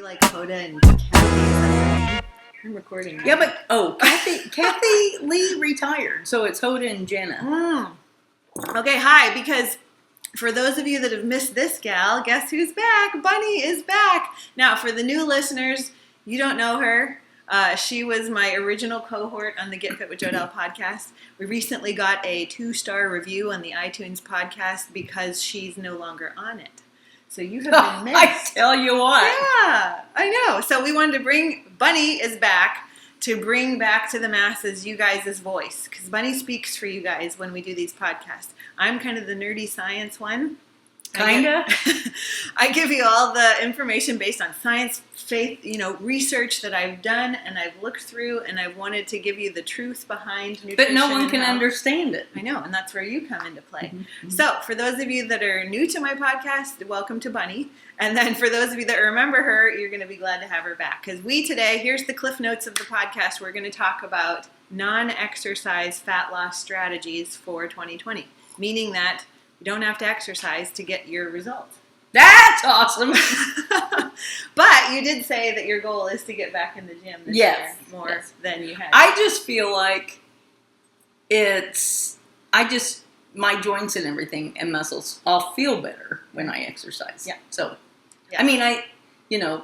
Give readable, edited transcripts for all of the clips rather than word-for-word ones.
like Hoda and Kathy. I'm recording. Yeah, but Kathy Lee retired, so it's Hoda and Jenna. Okay, hi. Because for those of you that have missed this gal, guess who's back? Bunny is back. Now, for the new listeners, you don't know her. She was my original cohort on the Get Fit with Jodelle podcast. We recently got a 2-star review on the iTunes podcast because she's no longer on it. So you have been missed. I tell you what. Yeah, I know. So we wanted to bring, Bunny is back to bring back to the masses you guys' voice. Because Bunny speaks for you guys when we do these podcasts. I'm kind of the nerdy science one. Kinda. I give you all the information based on science, faith, research that I've done and I've looked through, and I've wanted to give you the truth behind nutrition. But no one can understand it. I know, and that's where you come into play. Mm-hmm. So, for those of you that are new to my podcast, welcome to Bunny. And then for those of you that remember her, you're going to be glad to have her back. Because here's the cliff notes of the podcast. We're going to talk about non-exercise fat loss strategies for 2020, meaning that you don't have to exercise to get your results. That's awesome. But you did say that your goal is to get back in the gym this year more than you had. I just feel like my joints and everything and muscles all feel better when I exercise. Yeah. So, yeah. I mean,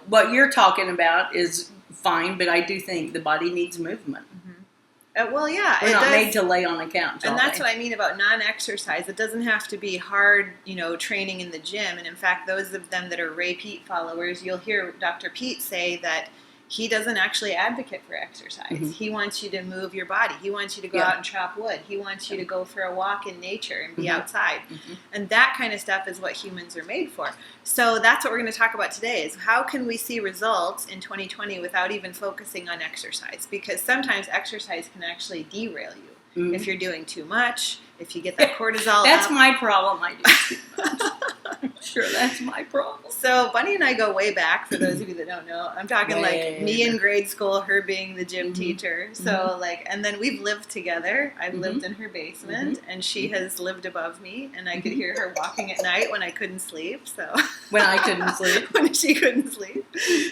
what you're talking about is fine, but I do think the body needs movement. Well, yeah. We're not made to lay on a couch. And that's what I mean about non-exercise. It doesn't have to be hard, training in the gym. And in fact, those of them that are Ray Peat followers, you'll hear Dr. Pete say that he doesn't actually advocate for exercise. Mm-hmm. He wants you to move your body. He wants you to go out and chop wood. He wants you to go for a walk in nature and be outside. Mm-hmm. And that kind of stuff is what humans are made for. So that's what we're going to talk about today is how can we see results in 2020 without even focusing on exercise? Because sometimes exercise can actually derail you. If you're doing too much, if you get that cortisol That's up. my problem. I do too much. Sure, that's my problem. So Bunny and I go way back, for those of you that don't know. I'm talking me in grade school, her being the gym teacher. So and then we've lived together. I've lived in her basement and she has lived above me, and I could hear her walking at night when I couldn't sleep. So when I couldn't sleep. When she couldn't sleep.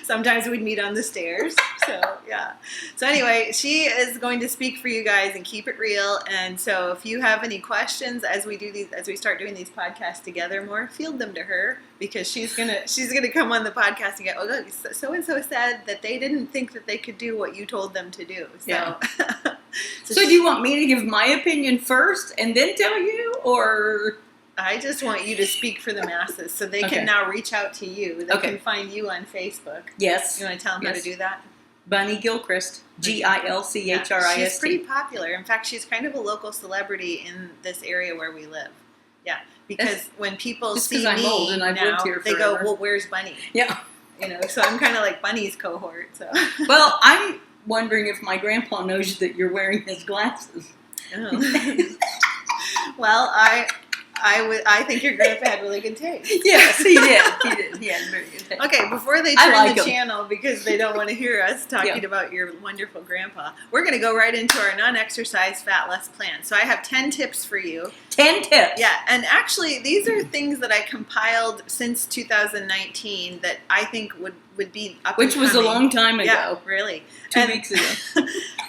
Sometimes we'd meet on the stairs. So yeah. So anyway, she is going to speak for you guys and keep it real. And so if you have any questions as we start doing these podcasts together more, field them to her, because she's gonna come on the podcast and go, oh look, so and so said that they didn't think that they could do what you told them to do. So, yeah. So do you want me to give my opinion first and then tell you, or? I just want you to speak for the masses so they can now reach out to you. They can find you on Facebook. Yes. You want to tell them how to do that? Bunny Gilchrist, Gilchrist. Yeah, she's pretty popular. In fact, she's kind of a local celebrity in this area where we live. Yeah, because when people see me old and I've lived here they go, well, where's Bunny? Yeah. So I'm kind of like Bunny's cohort. So. Well, I'm wondering if my grandpa knows that you're wearing his glasses. Oh. Well, I think your grandpa had really good taste. Yes, he did. He had very good taste. Okay, before they turn the channel because they don't want to hear us talking about your wonderful grandpa, we're going to go right into our non-exercise fat loss plan. So I have 10 tips for you. 10 tips? Yeah, and actually these are things that I compiled since 2019 that I think would be up Which was a long time ago. Yeah, really. 2 weeks ago.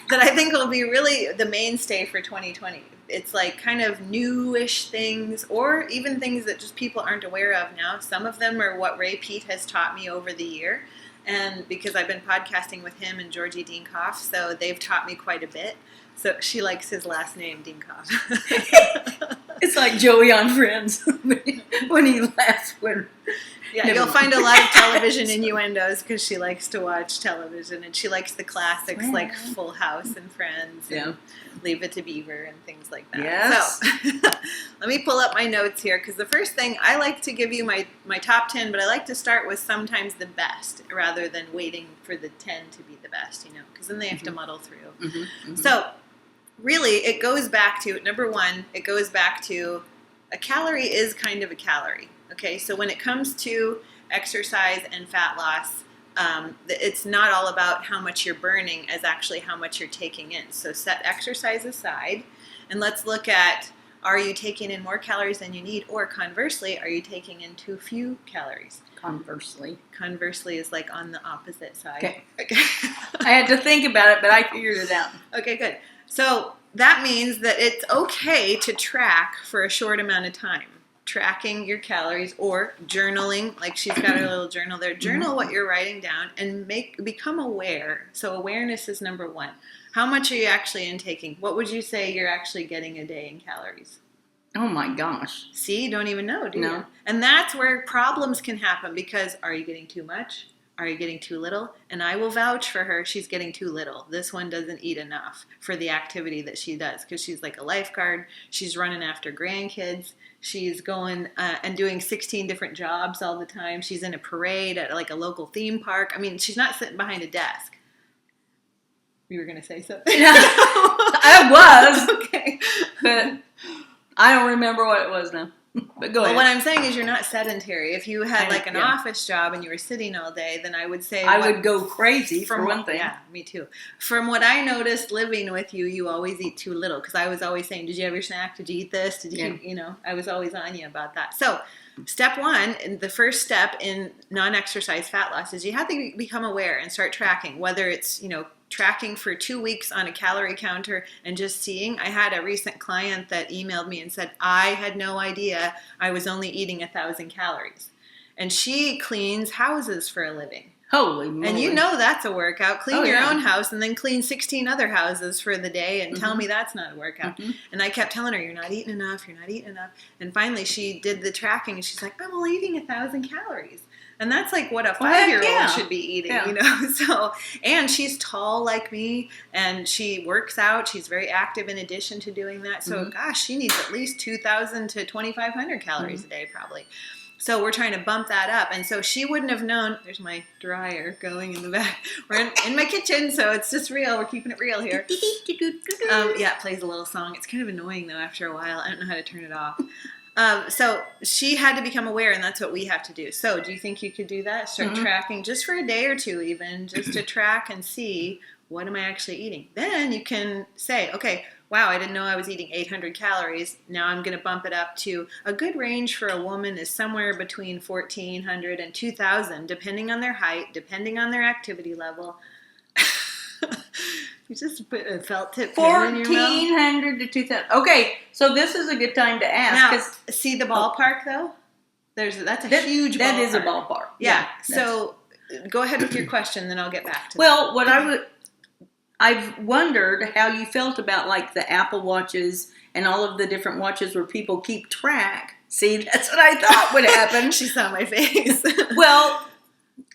That I think will be really the mainstay for 2020. It's like kind of newish things, or even things that just people aren't aware of now. Some of them are what Ray Peat has taught me over the year, and because I've been podcasting with him and Georgie Dinkoff, so they've taught me quite a bit. So she likes his last name, Dinkoff. It's like Joey on Friends when he laughs. Yeah, you'll find a lot of television innuendos because she likes to watch television, and she likes the classics like Full House and Friends and Leave It to Beaver and things like that. Yes. So let me pull up my notes here, because the first thing, I like to give you my top 10, but I like to start with sometimes the best rather than waiting for the 10 to be the best, because then they have to muddle through. So really, it goes back to, number one, a calorie is kind of a calorie. Okay, so when it comes to exercise and fat loss, it's not all about how much you're burning as actually how much you're taking in. So set exercise aside, and let's look at Are you taking in more calories than you need? Or conversely, are you taking in too few calories? Conversely. Conversely is like on the opposite side. Okay. I had to think about it, but I figured it out. Okay, good. So that means that it's okay to track for a short amount of time. Tracking your calories or journaling, like she's got her little journal there. Journal what you're writing down and become aware. So awareness is number one. How much are you actually intaking? What would you say you're actually getting a day in calories? Oh my gosh. See, you don't even know, do you? No. And that's where problems can happen because are you getting too much? Are you getting too little? And I will vouch for her. She's getting too little. This one doesn't eat enough for the activity that she does because she's like a lifeguard. She's running after grandkids. She's going and doing 16 different jobs all the time. She's in a parade at like a local theme park. I mean, she's not sitting behind a desk. You were going to say something? I was. Okay. But I don't remember what it was now. But go ahead. Well, what I'm saying is you're not sedentary. If you had like an yeah. office job and you were sitting all day, then I would say... I would go crazy for one thing. Yeah, me too. From what I noticed living with you, you always eat too little. Because I was always saying, did you have your snack? Did you eat this? Did you, you know, I was always on you about that. So step one, and the first step in non-exercise fat loss is you have to become aware and start tracking, whether it's, you know, tracking for 2 weeks on a calorie counter and just seeing. I had a recent client that emailed me and said, I had no idea I was only eating 1,000 calories. And she cleans houses for a living. Holy moly. And you know that's a workout. Clean your own house and then clean 16 other houses for the day and tell me that's not a workout. And I kept telling her, you're not eating enough, you're not eating enough. And finally she did the tracking and she's like, I'm only eating 1,000 calories. And that's like what a 5-year-old should be eating, you know? So, and she's tall like me and she works out. She's very active in addition to doing that. So gosh, she needs at least 2,000 to 2,500 calories a day probably. So we're trying to bump that up. And so she wouldn't have known. There's my dryer going in the back. We're in my kitchen, so it's just real. We're keeping it real here. Yeah, it plays a little song. It's kind of annoying, though, after a while. I don't know how to turn it off. So she had to become aware, and that's what we have to do. So do you think you could do that? Start tracking just for a day or two even, just to track and see what am I actually eating. Then you can say, okay, wow, I didn't know I was eating 800 calories. Now I'm going to bump it up to a good range for a woman is somewhere between 1,400 and 2,000, depending on their height, depending on their activity level. You just put a felt tip pin in your mouth. 1,400 to 2,000. Okay, so this is a good time to ask. Now, see the ballpark though? That's a huge ballpark. That is a ballpark. Yeah. So go ahead with your question, then I'll get back to that. Well, I've wondered how you felt about like the Apple Watches and all of the different watches where people keep track. See, that's what I thought would happen. She saw my face. Well,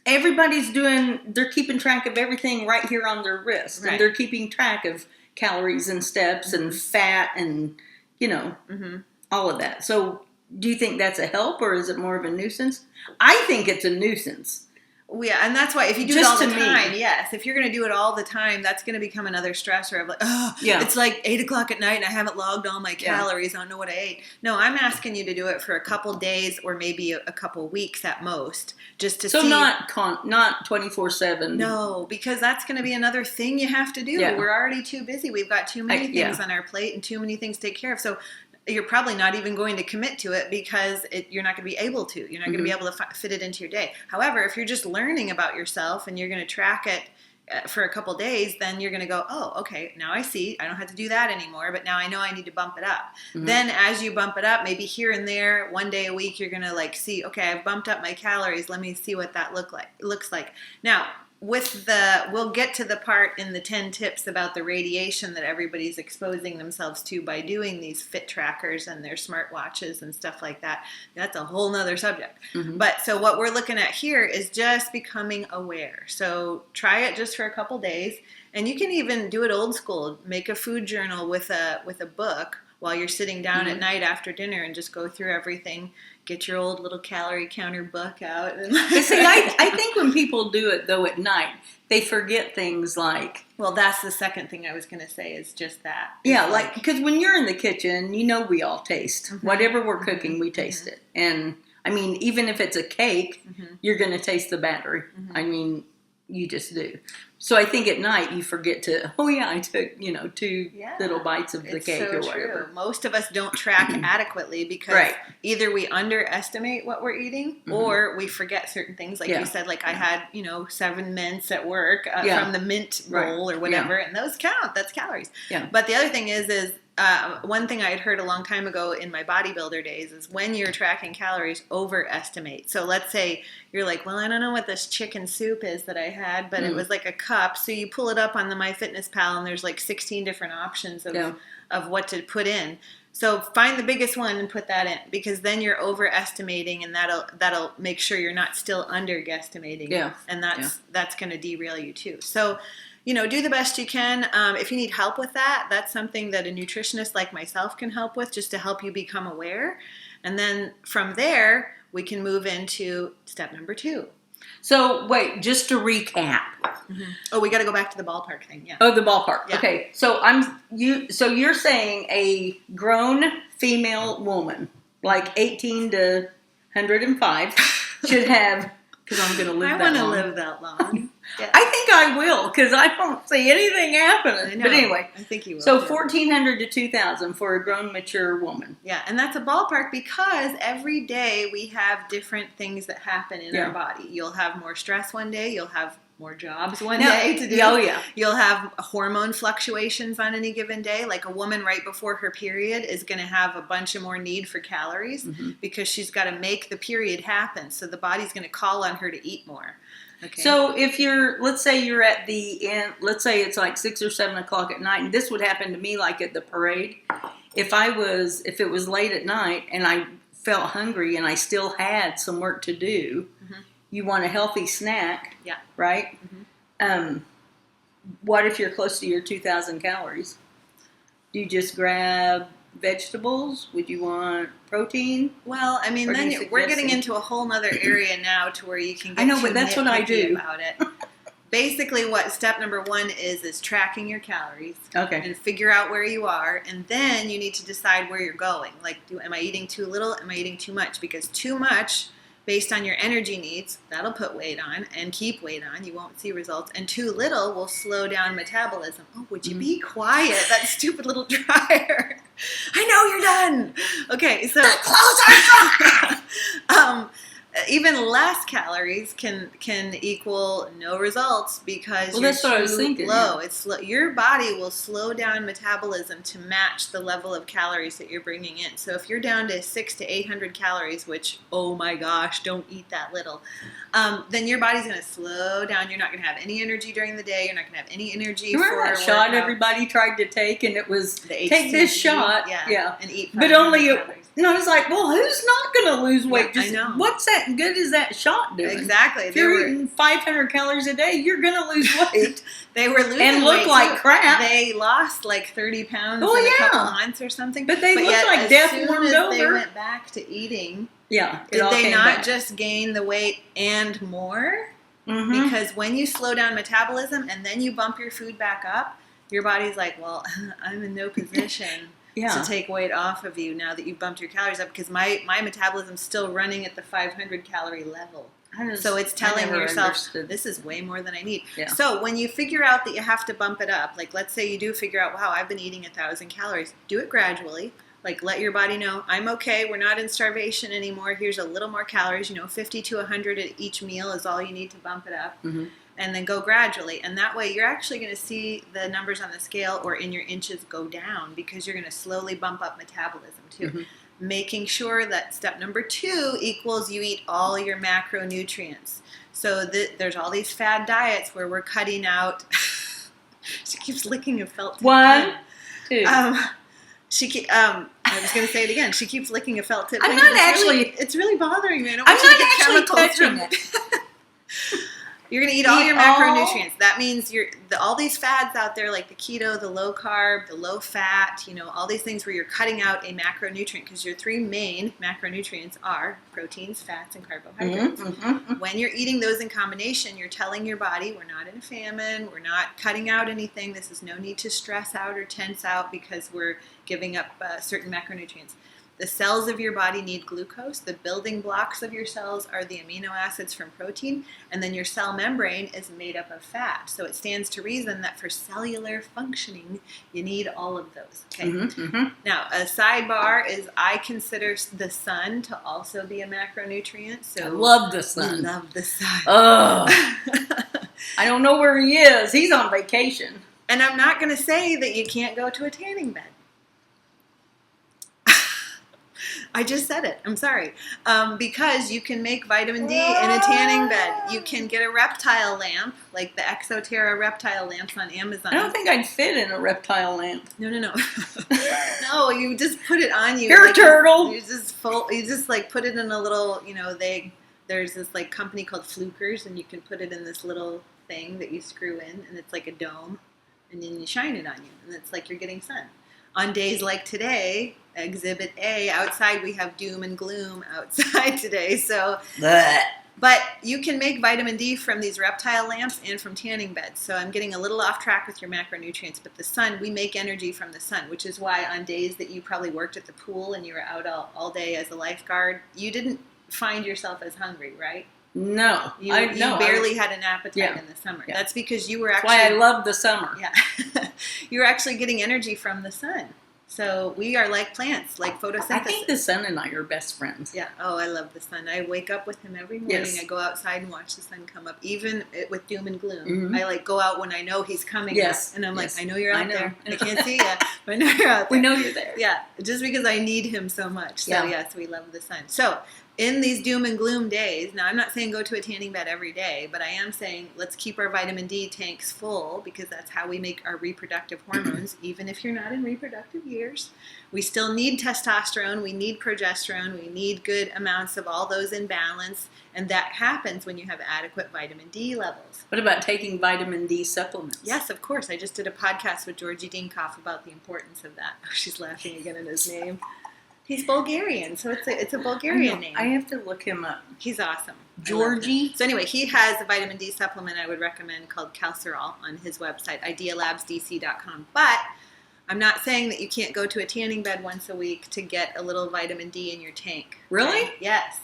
they're keeping track of everything right here on their wrist. Right. And they're keeping track of calories and steps and fat and, you know, all of that. So do you think that's a help or is it more of a nuisance? I think it's a nuisance. Well, yeah, and that's why if you do it all the time, yes. If you're going to do it all the time, that's going to become another stressor of like, it's like 8 o'clock at night and I haven't logged all my calories. I don't know what I ate. No, I'm asking you to do it for a couple days or maybe a couple weeks at most, just to see. So not 24/7. No, because that's going to be another thing you have to do. Yeah. We're already too busy. We've got too many things on our plate and too many things to take care of. So you're probably not even going to commit to it because you're not going to be able to. You're not going to be able to fit it into your day. However, if you're just learning about yourself and you're going to track it for a couple days, then you're going to go, oh, okay, now I see. I don't have to do that anymore, but now I know I need to bump it up. Then as you bump it up, maybe here and there, one day a week, you're going to like see, okay, I've bumped up my calories. Let me see what that looks like. Now, we'll get to the part in the 10 tips about the radiation that everybody's exposing themselves to by doing these fit trackers and their smartwatches and stuff like that. That's a whole nother subject. But so what we're looking at here is just becoming aware. So try it just for a couple days, and you can even do it old school. Make a food journal with a book while you're sitting down at night after dinner and just go through everything. Get your old little calorie counter book out. And see, I think when people do it, though, at night, they forget things like... Well, that's the second thing I was going to say is just that. Yeah, like, because when you're in the kitchen, you know we all taste. Whatever we're cooking, we taste it. And, I mean, even if it's a cake, you're going to taste the battery. I mean, you just do. So I think at night you forget to, oh yeah, I took, two little bites of the cake or whatever. True. Most of us don't track adequately because either we underestimate what we're eating or we forget certain things. Like you said, like I had, 7 mints at work from the mint bowl or whatever, and those count. That's calories. Yeah. But the other thing is one thing I had heard a long time ago in my bodybuilder days is when you're tracking calories, overestimate. So let's say you're like, well, I don't know what this chicken soup is that I had, but it was like a cup. So you pull it up on the MyFitnessPal and there's like 16 different options of what to put in. So find the biggest one and put that in, because then you're overestimating, and that'll make sure you're not still underguesstimating. Yeah. And that's going to derail you too. So do the best you can. If you need help with that, that's something that a nutritionist like myself can help with, just to help you become aware. And then from there, we can move into step number 2. So wait, just to recap. Oh, we got to go back to the ballpark thing. Yeah. Oh, the ballpark. Yeah. Okay. So you're saying a grown female woman, like 18 to 105, should have, because I'm going to live that long. I want to live that long. Yeah. I think I will, because I don't see anything happening. But anyway, I think you will. So 1,400 to 2,000 for a grown, mature woman. Yeah, and that's a ballpark because every day we have different things that happen in our body. You'll have more stress one day. You'll have more jobs one day to do. Oh, yeah. You'll have hormone fluctuations on any given day. Like a woman right before her period is going to have a bunch of more need for calories because she's got to make the period happen. So the body's going to call on her to eat more. Okay. So if let's say you're at the end, let's say it's like 6 or 7 o'clock at night, and this would happen to me like at the parade. If it was late at night and I felt hungry and I still had some work to do, you want a healthy snack, right? What if you're close to your 2,000 calories? Do you just grab vegetables? Would you want protein? Well, I mean, then we're getting into a whole other area now to where you can get but that's what I do about it. Basically, what step number 1 is tracking your calories. Okay. And figure out where you are, and then you need to decide where you're going. Like, am I eating too little? Am I eating too much? Because too much, based on your energy needs, that'll put weight on and keep weight on. You won't see results. And too little will slow down metabolism. Oh, would you be quiet? That stupid little dryer. I know you're done. Okay, so even less calories can equal no results because you're that's what I was too thinking, low. It's your body will slow down metabolism to match the level of calories that you're bringing in. So if you're down to 600 to 800 calories, which, oh my gosh, don't eat that little, then your body's going to slow down. You're not going to have any energy during the day. You're not going to have any energy Remember for that shot workouts. Everybody tried to take, and it was The take this shot, and eat. but only 500 calories. it's like, well, who's not going to lose weight? I know. What's that good is that shot doing? Exactly. If you're eating 500 calories a day, you're going to lose weight. They were losing and look weight like too. crap. They lost like 30 pounds in a couple months or something. But they looked yet, like death warmed as over. They went back to eating. Yeah. Did they not just gain the weight and more? Mm-hmm. Because when you slow down metabolism and then you bump your food back up, your body's like, well, I'm in no position to take weight off of you now that you've bumped your calories up, because my metabolism's still running at the 500 calorie level. So it's telling yourself, this is way more than I need. Yeah. So when you figure out that you have to bump it up, like let's say you do figure out, wow, I've been eating 1,000 calories, do it gradually. Like let your body know, I'm okay, we're not in starvation anymore, here's a little more calories, 50 to 100 at each meal is all you need to bump it up. Mm-hmm. And then go gradually. And that way you're actually going to see the numbers on the scale or in your inches go down, because you're going to slowly bump up metabolism too. Mm-hmm. Making sure that step number 2 equals you eat all your macronutrients. So there's all these fad diets where we're cutting out. She keeps licking a felt tip. 1, 2. I was going to say it again. She keeps licking a felt tip. I'm not actually. It's really bothering me. I don't I'm want you to not get actually chemicals touching it. You're going to eat all your macronutrients. That means all these fads out there, like the keto, the low carb, the low fat, all these things where you're cutting out a macronutrient, because your 3 main macronutrients are proteins, fats, and carbohydrates. Mm-hmm. When you're eating those in combination, you're telling your body, we're not in a famine, we're not cutting out anything, this is no need to stress out or tense out because we're giving up certain macronutrients. The cells of your body need glucose. The building blocks of your cells are the amino acids from protein, and then your cell membrane is made up of fat. So it stands to reason that for cellular functioning, you need all of those. Okay. Now, a sidebar is I consider the sun to also be a macronutrient. So I love the sun. Love the sun. Oh, I don't know where he is. He's on vacation. And I'm not going to say that you can't go to a tanning bed. I just said it. I'm sorry. Because you can make vitamin D in a tanning bed. You can get a reptile lamp, like the Exoterra reptile lamps on Amazon. I don't think I'd fit in a reptile lamp. No. No, you just put it on you. You're a turtle. You just like put it in a little, there's this like company called Flukers, and you can put it in this little thing that you screw in, and it's like a dome, and then you shine it on you, and it's like you're getting sun. On days like today, Exhibit A, outside we have doom and gloom outside today. So, but you can make vitamin D from these reptile lamps and from tanning beds. So I'm getting a little off track with your macronutrients. But the sun, we make energy from the sun, which is why on days that you probably worked at the pool and you were out all day as a lifeguard, you didn't find yourself as hungry, right? No. You barely had an appetite in the summer. Yeah. That's because you were actually... That's why I love the summer. Yeah. You were actually getting energy from the sun. So we are like plants, like photosynthesis. I think the sun and I are best friends. Yeah. Oh, I love the sun. I wake up with him every morning. Yes. I go outside and watch the sun come up, even with doom and gloom. I like go out when I know he's coming. Yes. Up, and I'm like, I know you're out there. I can't see you, but I know you're out there. We know you're there. Yeah. Just because I need him so much. So yes, we love the sun. So in these doom and gloom days, now I'm not saying go to a tanning bed every day, but I am saying let's keep our vitamin D tanks full, because that's how we make our reproductive hormones, even if you're not in reproductive years. We still need testosterone, we need progesterone, we need good amounts of all those in balance, and that happens when you have adequate vitamin D levels. What about taking vitamin D supplements? Yes, of course. I just did a podcast with Georgie Dinkoff about the importance of that. Oh, she's laughing again at his name. He's Bulgarian, so it's a Bulgarian name. I have to look him up. He's awesome. Georgie? So anyway, he has a vitamin D supplement I would recommend called Calcerol on his website, idealabsdc.com. But I'm not saying that you can't go to a tanning bed once a week to get a little vitamin D in your tank. Really? Okay? Yes.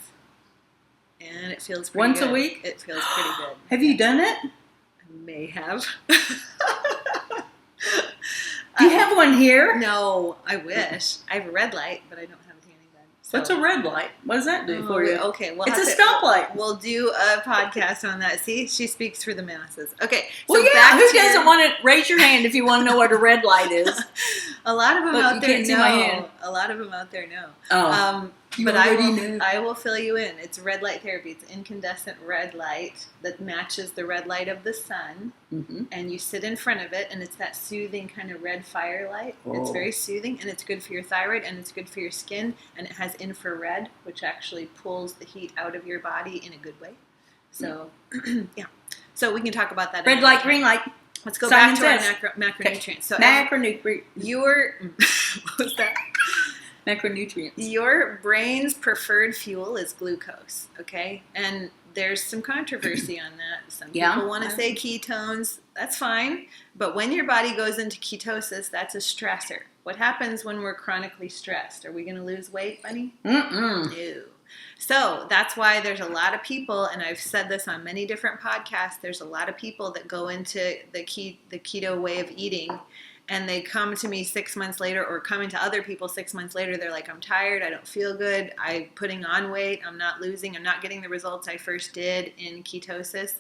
And it feels pretty good. Once a week? It feels pretty good. Have you done it? I may have. Do you have one here? No, I wish. I have a red light, but I don't have a tanning bed. So. What's a red light? What does that do for you? Okay, well, it's a stoplight. We'll do a podcast on that. See, she speaks for the masses. Okay. Well, so yeah. Who doesn't want to raise your hand if you want to know what a red light is? A lot of them out there know. See my hand. A lot of them out there know. Oh. But I will fill you in. It's red light therapy. It's incandescent red light that matches the red light of the sun. And you sit in front of it, and it's that soothing kind of red firelight. Oh. It's very soothing, and it's good for your thyroid, and it's good for your skin, and it has infrared, which actually pulls the heat out of your body in a good way. So, yeah. So we can talk about that. Red light, green light. Let's go back to our macronutrients. So macronutrients. What was that? Macronutrients. Your brain's preferred fuel is glucose, okay? And there's some controversy on that. Some people want to say ketones. That's fine. But when your body goes into ketosis, that's a stressor. What happens when we're chronically stressed? Are we going to lose weight, Bunny? No. So that's why there's a lot of people, and I've said this on many different podcasts, there's a lot of people that go into the keto way of eating, and they come to me 6 months later, or coming to other people 6 months later, they're like, I'm tired, I don't feel good, I'm putting on weight, I'm not losing, I'm not getting the results I first did in ketosis.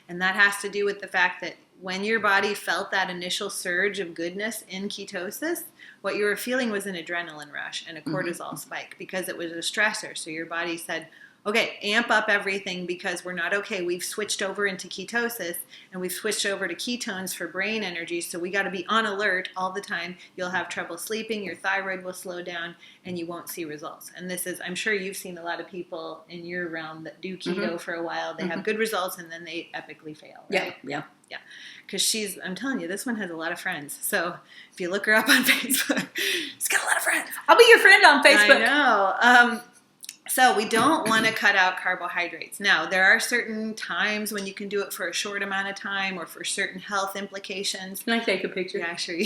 And that has to do with the fact that when your body felt that initial surge of goodness in ketosis, what you were feeling was an adrenaline rush and a cortisol spike, because it was a stressor. So your body said, okay, amp up everything because we're not okay. We've switched over into ketosis, and we've switched over to ketones for brain energy, so we got to be on alert all the time. You'll have trouble sleeping, your thyroid will slow down, and you won't see results. And this is, I'm sure you've seen a lot of people in your realm that do keto for a while. They have good results, and then they epically fail, right? Yeah. Because I'm telling you, this one has a lot of friends. So if you look her up on Facebook, she's got a lot of friends. I'll be your friend on Facebook. I know. So we don't want to cut out carbohydrates. Now, there are certain times when you can do it for a short amount of time or for certain health implications. Can I take a picture? Yeah, sure.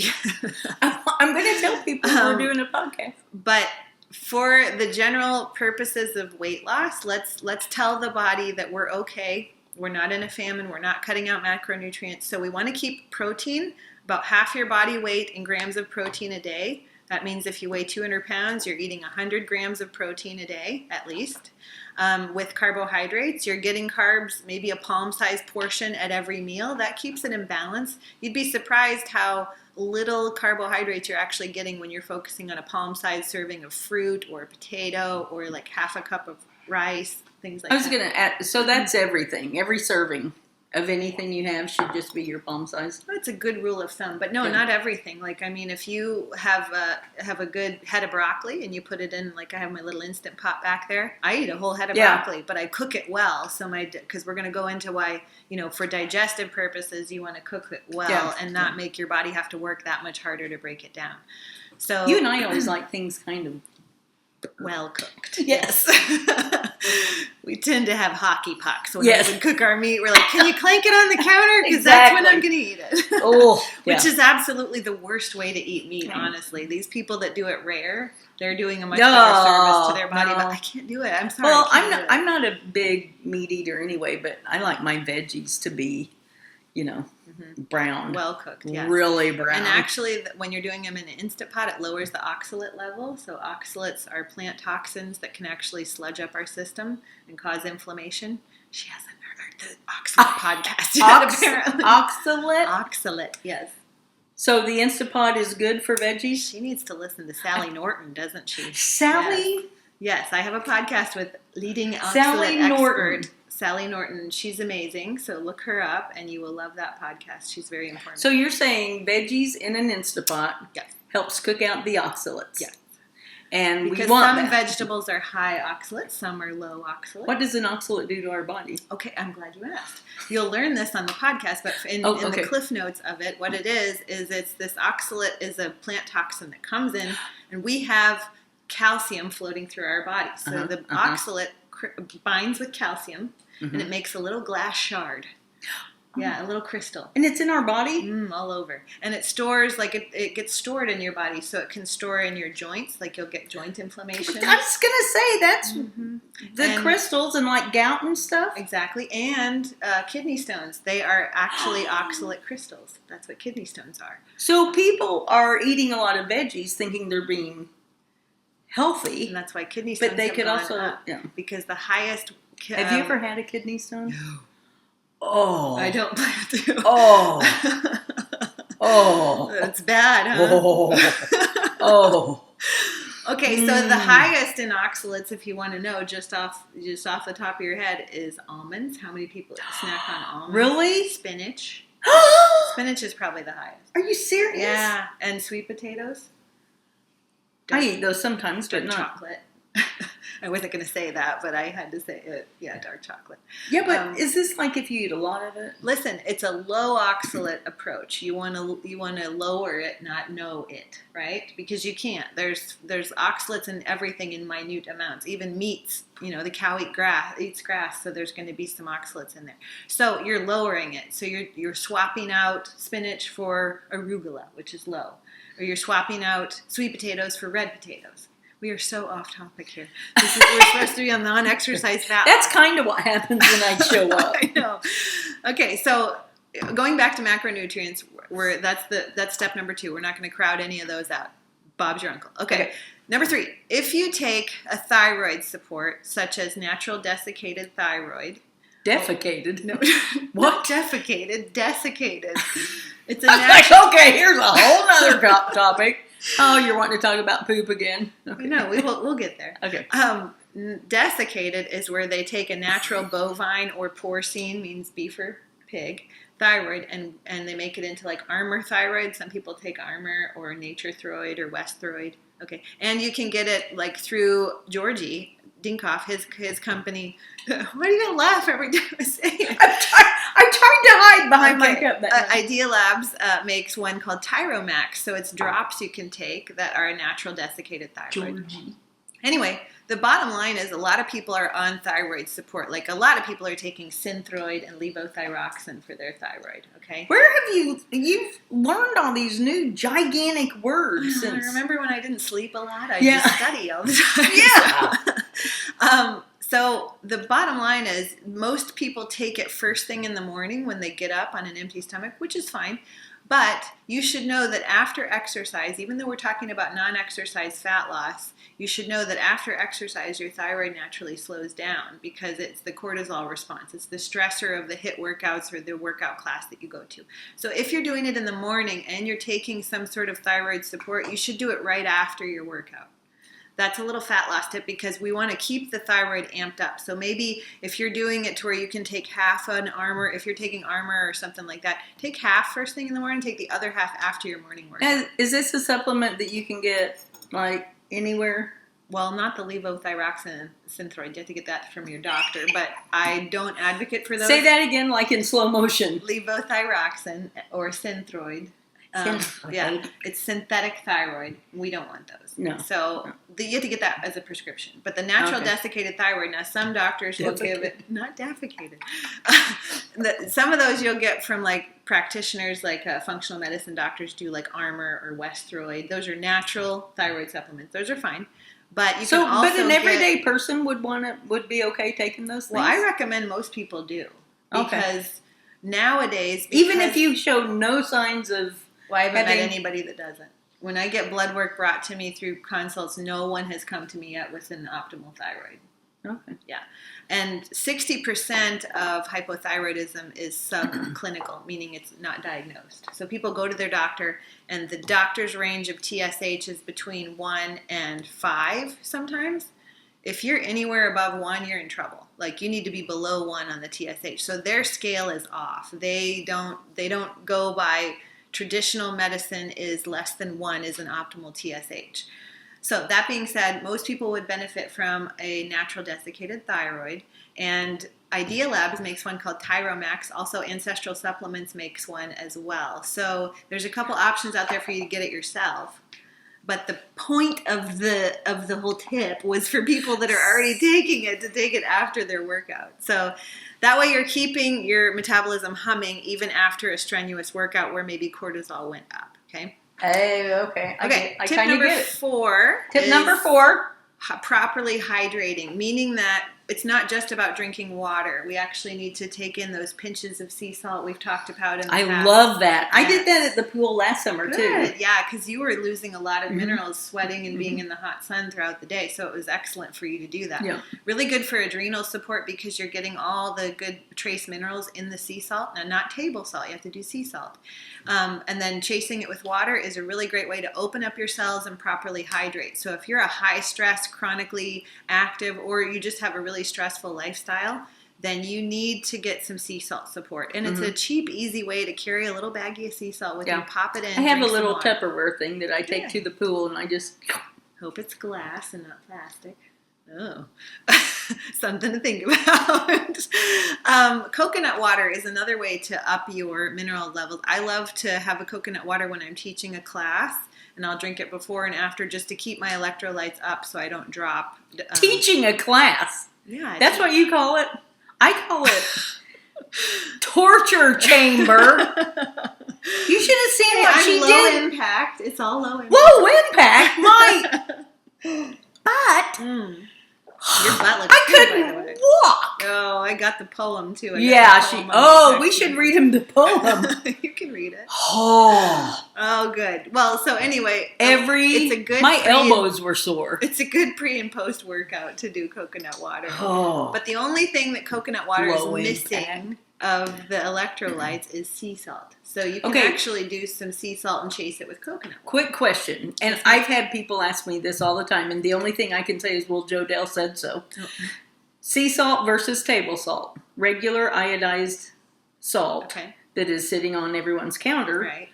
I'm going to tell people we're doing a podcast. But For the general purposes of weight loss, let's tell the body that we're okay. We're not in a famine. We're not cutting out macronutrients. So we want to keep protein about half your body weight in grams of protein a day. That means if you weigh 200 pounds, you're eating 100 grams of protein a day, at least. With carbohydrates, you're getting carbs, maybe a palm-sized portion at every meal. That keeps it in balance. You'd be surprised how little carbohydrates you're actually getting when you're focusing on a palm-sized serving of fruit or a potato or like half a cup of rice, things like that. I was going to add, so that's everything. Every serving of anything you have should just be your palm size. That's a good rule of thumb, but no, not everything. Like, I mean, if you have a good head of broccoli and you put it in, like I have my little Instant Pot back there, I eat a whole head of broccoli, but I cook it well. So because we're going to go into why, for digestive purposes, you want to cook it well and not make your body have to work that much harder to break it down. So you and I always like things kind of well cooked. Yes. We tend to have hockey pucks when we would cook our meat. We're like, can you clank it on the counter? Because that's when I'm going to eat it. Which is absolutely the worst way to eat meat, honestly. These people that do it rare, they're doing a much better service to their body. But I can't do it. I'm sorry. Well, I'm not a big meat eater anyway, but I like my veggies to be, brown. Well cooked, yes. Really brown. And actually, when you're doing them in an Instant Pot, it lowers the oxalate level. So oxalates are plant toxins that can actually sludge up our system and cause inflammation. She hasn't heard the oxalate podcast yet, apparently. Oxalate? Oxalate, yes. So the Instant Pot is good for veggies? She needs to listen to Sally Norton, doesn't she? Sally? Yes, I have a podcast with leading oxalate expert Sally Norton. She's amazing, so look her up, and you will love that podcast. She's very important. So you're saying veggies in an Instant Pot helps cook out the oxalates? Yes. And because we want some vegetables are high oxalate, some are low oxalate. What does an oxalate do to our body? Okay, I'm glad you asked. You'll learn this on the podcast, but in the cliff notes of it, what it is it's this oxalate is a plant toxin that comes in, and we have calcium floating through our body. So the oxalate binds with calcium, and it makes a little glass shard. Yeah, a little crystal. And it's in our body? All over. And it stores, it gets stored in your body, so it can store in your joints, like you'll get joint inflammation. I was going to say, that's the crystals and like gout and stuff? Exactly. And kidney stones. They are actually oxalate crystals. That's what kidney stones are. So people are eating a lot of veggies thinking they're being healthy. And that's why kidney stones but they could also, up, because the highest... have you ever had a kidney stone? No. Oh. I don't plan to. Oh. Oh. That's bad, huh? Oh. Okay, so the highest in oxalates, if you want to know, just off the top of your head, is almonds. How many people snack on almonds? Really? Spinach. Spinach is probably the highest. Are you serious? Yeah, and sweet potatoes. I eat those sometimes, but not chocolate. I wasn't going to say that, but I had to say it. Yeah, dark chocolate. Yeah, but is this like if you eat a lot of it? Listen, it's a low oxalate approach. You want to lower it, not know it, right? Because you can't. There's oxalates in everything in minute amounts. Even meats, the cow eats grass, so there's going to be some oxalates in there. So you're lowering it. So you're swapping out spinach for arugula, which is low, or you're swapping out sweet potatoes for red potatoes. We are so off topic here. We're supposed to be on non-exercise fat. That's kind of what happens when I show up. I know. Okay, so going back to macronutrients, that's step number 2. We're not going to crowd any of those out. Bob's your uncle. Okay. Number 3, if you take a thyroid support, such as natural desiccated thyroid. Defecated? No. What? Not defecated. Desiccated. It's a natural. Okay, here's a whole other topic. Oh, you're wanting to talk about poop again? Okay. No, we'll get there. Okay. Desiccated is where they take a natural bovine or porcine, means beef or pig, thyroid, and they make it into like Armour thyroid. Some people take Armour or Nature Throid or West Throid. Okay, and you can get it like through Georgie Dinkoff, his company. Why are you gonna laugh every time I say it? I'm trying to hide behind my cup. Idea Labs makes one called Tyromax, so it's drops you can take that are a natural desiccated thyroid. Georgie. Anyway, the bottom line is a lot of people are on thyroid support. Like a lot of people are taking Synthroid and levothyroxine for their thyroid. Okay. Where have you've learned all these new gigantic words? I remember when I didn't sleep a lot. I Yeah. just study all the time. Yeah. So the bottom line is most people take it first thing in the morning when they get up on an empty stomach, which is fine. But you should know that after exercise, even though we're talking about non-exercise fat loss, you should know that after exercise, your thyroid naturally slows down because it's the cortisol response. It's the stressor of the HIIT workouts or the workout class that you go to. So if you're doing it in the morning and you're taking some sort of thyroid support, you should do it right after your workout. That's a little fat loss tip because we want to keep the thyroid amped up. So maybe if you're doing it to where you can take half an Armor, if you're taking Armor or something like that, take half first thing in the morning, take the other half after your morning workout. And is this a supplement that you can get like anywhere? Well, not the levothyroxine and Synthroid. You have to get that from your doctor, but I don't advocate for those. Say that again, like in slow motion. Levothyroxine or Synthroid. Yeah, it's synthetic thyroid. We don't want those. No. So you have to get that as a prescription. But the natural desiccated thyroid, now some doctors will give it, not defecated. Some of those you'll get from like practitioners, like functional medicine doctors do like Armor or Westroid. Those are natural thyroid supplements. Those are fine. But you can also but an everyday person would be okay taking those things? Well, I recommend most people do. Because nowadays... Even if you show no signs of... Well, I haven't met anybody that doesn't. When I get blood work brought to me through consults, no one has come to me yet with an optimal thyroid. Okay. Yeah. And 60% of hypothyroidism is subclinical, meaning it's not diagnosed. So people go to their doctor, and the doctor's range of TSH is between 1 and 5 sometimes. If you're anywhere above 1, you're in trouble. Like you need to be below 1 on the TSH. So their scale is off. They don't go by... Traditional medicine is less than 1 is an optimal TSH. So that being said, most people would benefit from a natural desiccated thyroid. And Idea Labs makes one called Tyromax. Also, Ancestral Supplements makes one as well. So there's a couple options out there for you to get it yourself. But the point of the whole tip was for people that are already taking it to take it after their workout. So that way you're keeping your metabolism humming even after a strenuous workout where maybe cortisol went up, okay? Oh, okay. Tip number 4. Tip number 4. Properly hydrating, meaning that it's not just about drinking water. We actually need to take in those pinches of sea salt we've talked about in the past. I love that. Yes. I did that at the pool last summer, too. Yeah, because you were losing a lot of minerals sweating and being in the hot sun throughout the day, so it was excellent for you to do that. Yeah. Really good for adrenal support because you're getting all the good trace minerals in the sea salt. Now, not table salt. You have to do sea salt. And then chasing it with water is a really great way to open up your cells and properly hydrate. So if you're a high-stress, chronically active, or you just have a really stressful lifestyle, then you need to get some sea salt support. And it's a cheap, easy way to carry a little baggie of sea salt with you, pop it in. I have a little Tupperware thing that I take to the pool, and I just... Hope it's glass and not plastic. Oh, something to think about. Coconut water is another way to up your mineral levels. I love to have a coconut water when I'm teaching a class, and I'll drink it before and after just to keep my electrolytes up so I don't drop. Teaching a class? Yeah. That's what you call it? I call it torture chamber. You should have seen what she did. Low impact. It's all low impact. Low impact? But... Your butt looks I good, couldn't by the way. walk. Oh, I got the poem too. We should read him the poem. You can read it. Oh, good. Well, so anyway, it's a good. My elbows were sore. It's a good pre and post workout to do coconut water. Oh, but the only thing that coconut water is missing of the electrolytes is sea salt. So you can actually do some sea salt and chase it with coconut water. Quick question, and I've had people ask me this all the time, and the only thing I can say is, well, Jodelle said so. Oh. Sea salt versus table salt. Regular iodized salt that is sitting on everyone's counter. Right.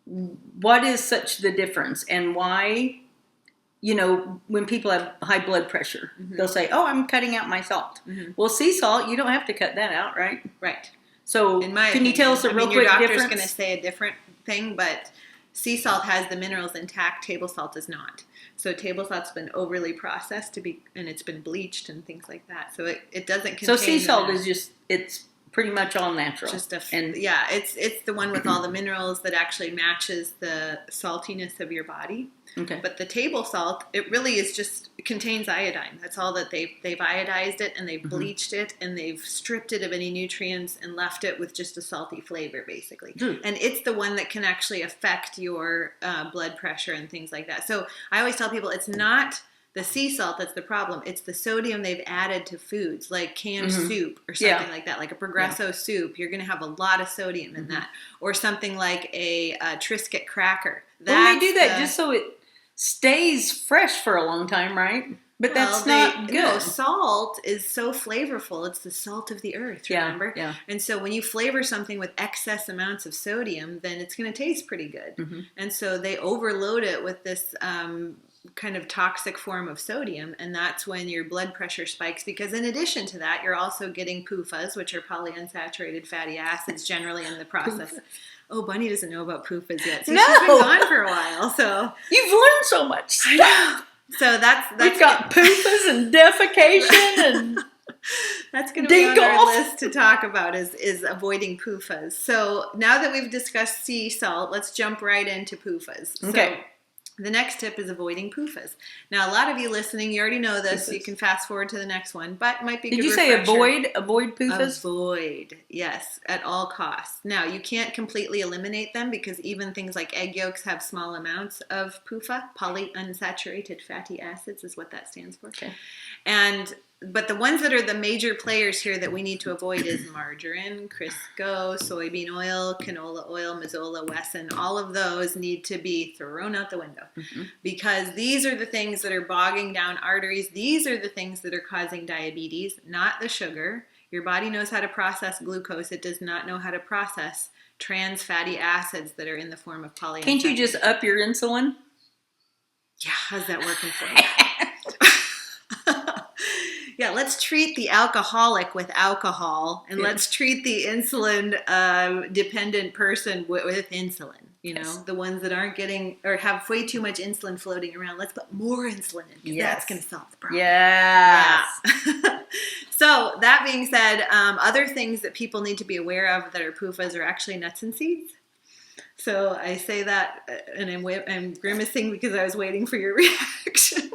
What is such the difference, and why... You know, when people have high blood pressure, they'll say, oh, I'm cutting out my salt. Well, sea salt, you don't have to cut that out, right? Right. So, can you tell us a real quick difference? Your doctor's going to say a different thing, but sea salt has the minerals intact, table salt does not. So table salt's been overly processed and it's been bleached and things like that. So it doesn't contain. So sea salt is just, it's pretty much all natural. It's the one with all the minerals that actually matches the saltiness of your body. Okay. But the table salt, it really is just, it contains iodine. That's all that they've iodized it, and they've bleached it, and they've stripped it of any nutrients and left it with just a salty flavor, basically. And it's the one that can actually affect your blood pressure and things like that. So I always tell people, it's not the sea salt that's the problem. It's the sodium they've added to foods, like canned soup or something like that, like a Progresso soup. You're going to have a lot of sodium in that. Or something like a Triscuit cracker. Well, they do that just so it stays fresh for a long time, right? But that's not good. No, salt is so flavorful. It's the salt of the earth, remember? Yeah. And so when you flavor something with excess amounts of sodium, then it's going to taste pretty good. And so they overload it with this kind of toxic form of sodium, and that's when your blood pressure spikes, because in addition to that, you're also getting PUFAS, which are polyunsaturated fatty acids generally in the process. Oh, Bunny doesn't know about PUFAs yet. So she's been gone for a while. So you've learned so much stuff. So that's we've got PUFAs and defecation and that's going to be on our list to talk about is avoiding PUFAs. So now that we've discussed sea salt, let's jump right into PUFAs. Okay. So the next tip is avoiding PUFAs. Now, a lot of you listening, you already know this, so you can fast forward to the next one, but it might be a good refresher. Did you say avoid PUFAs? Avoid, yes, at all costs. Now, you can't completely eliminate them because even things like egg yolks have small amounts of PUFA, polyunsaturated fatty acids is what that stands for. Okay. But the ones that are the major players here that we need to avoid is margarine, Crisco, soybean oil, canola oil, Mazola, Wesson. All of those need to be thrown out the window because these are the things that are bogging down arteries. These are the things that are causing diabetes, not the sugar. Your body knows how to process glucose. It does not know how to process trans fatty acids that are in the form of polyunsaturated. Can't you just up your insulin? Yeah, how's that working for you? Yeah, let's treat the alcoholic with alcohol, and let's treat the insulin-dependent person with insulin. You know, the ones that aren't getting or have way too much insulin floating around. Let's put more insulin in because that's going to solve the problem. Yes. Yeah. So that being said, other things that people need to be aware of that are PUFAs are actually nuts and seeds. So I say that, and I'm grimacing because I was waiting for your reaction.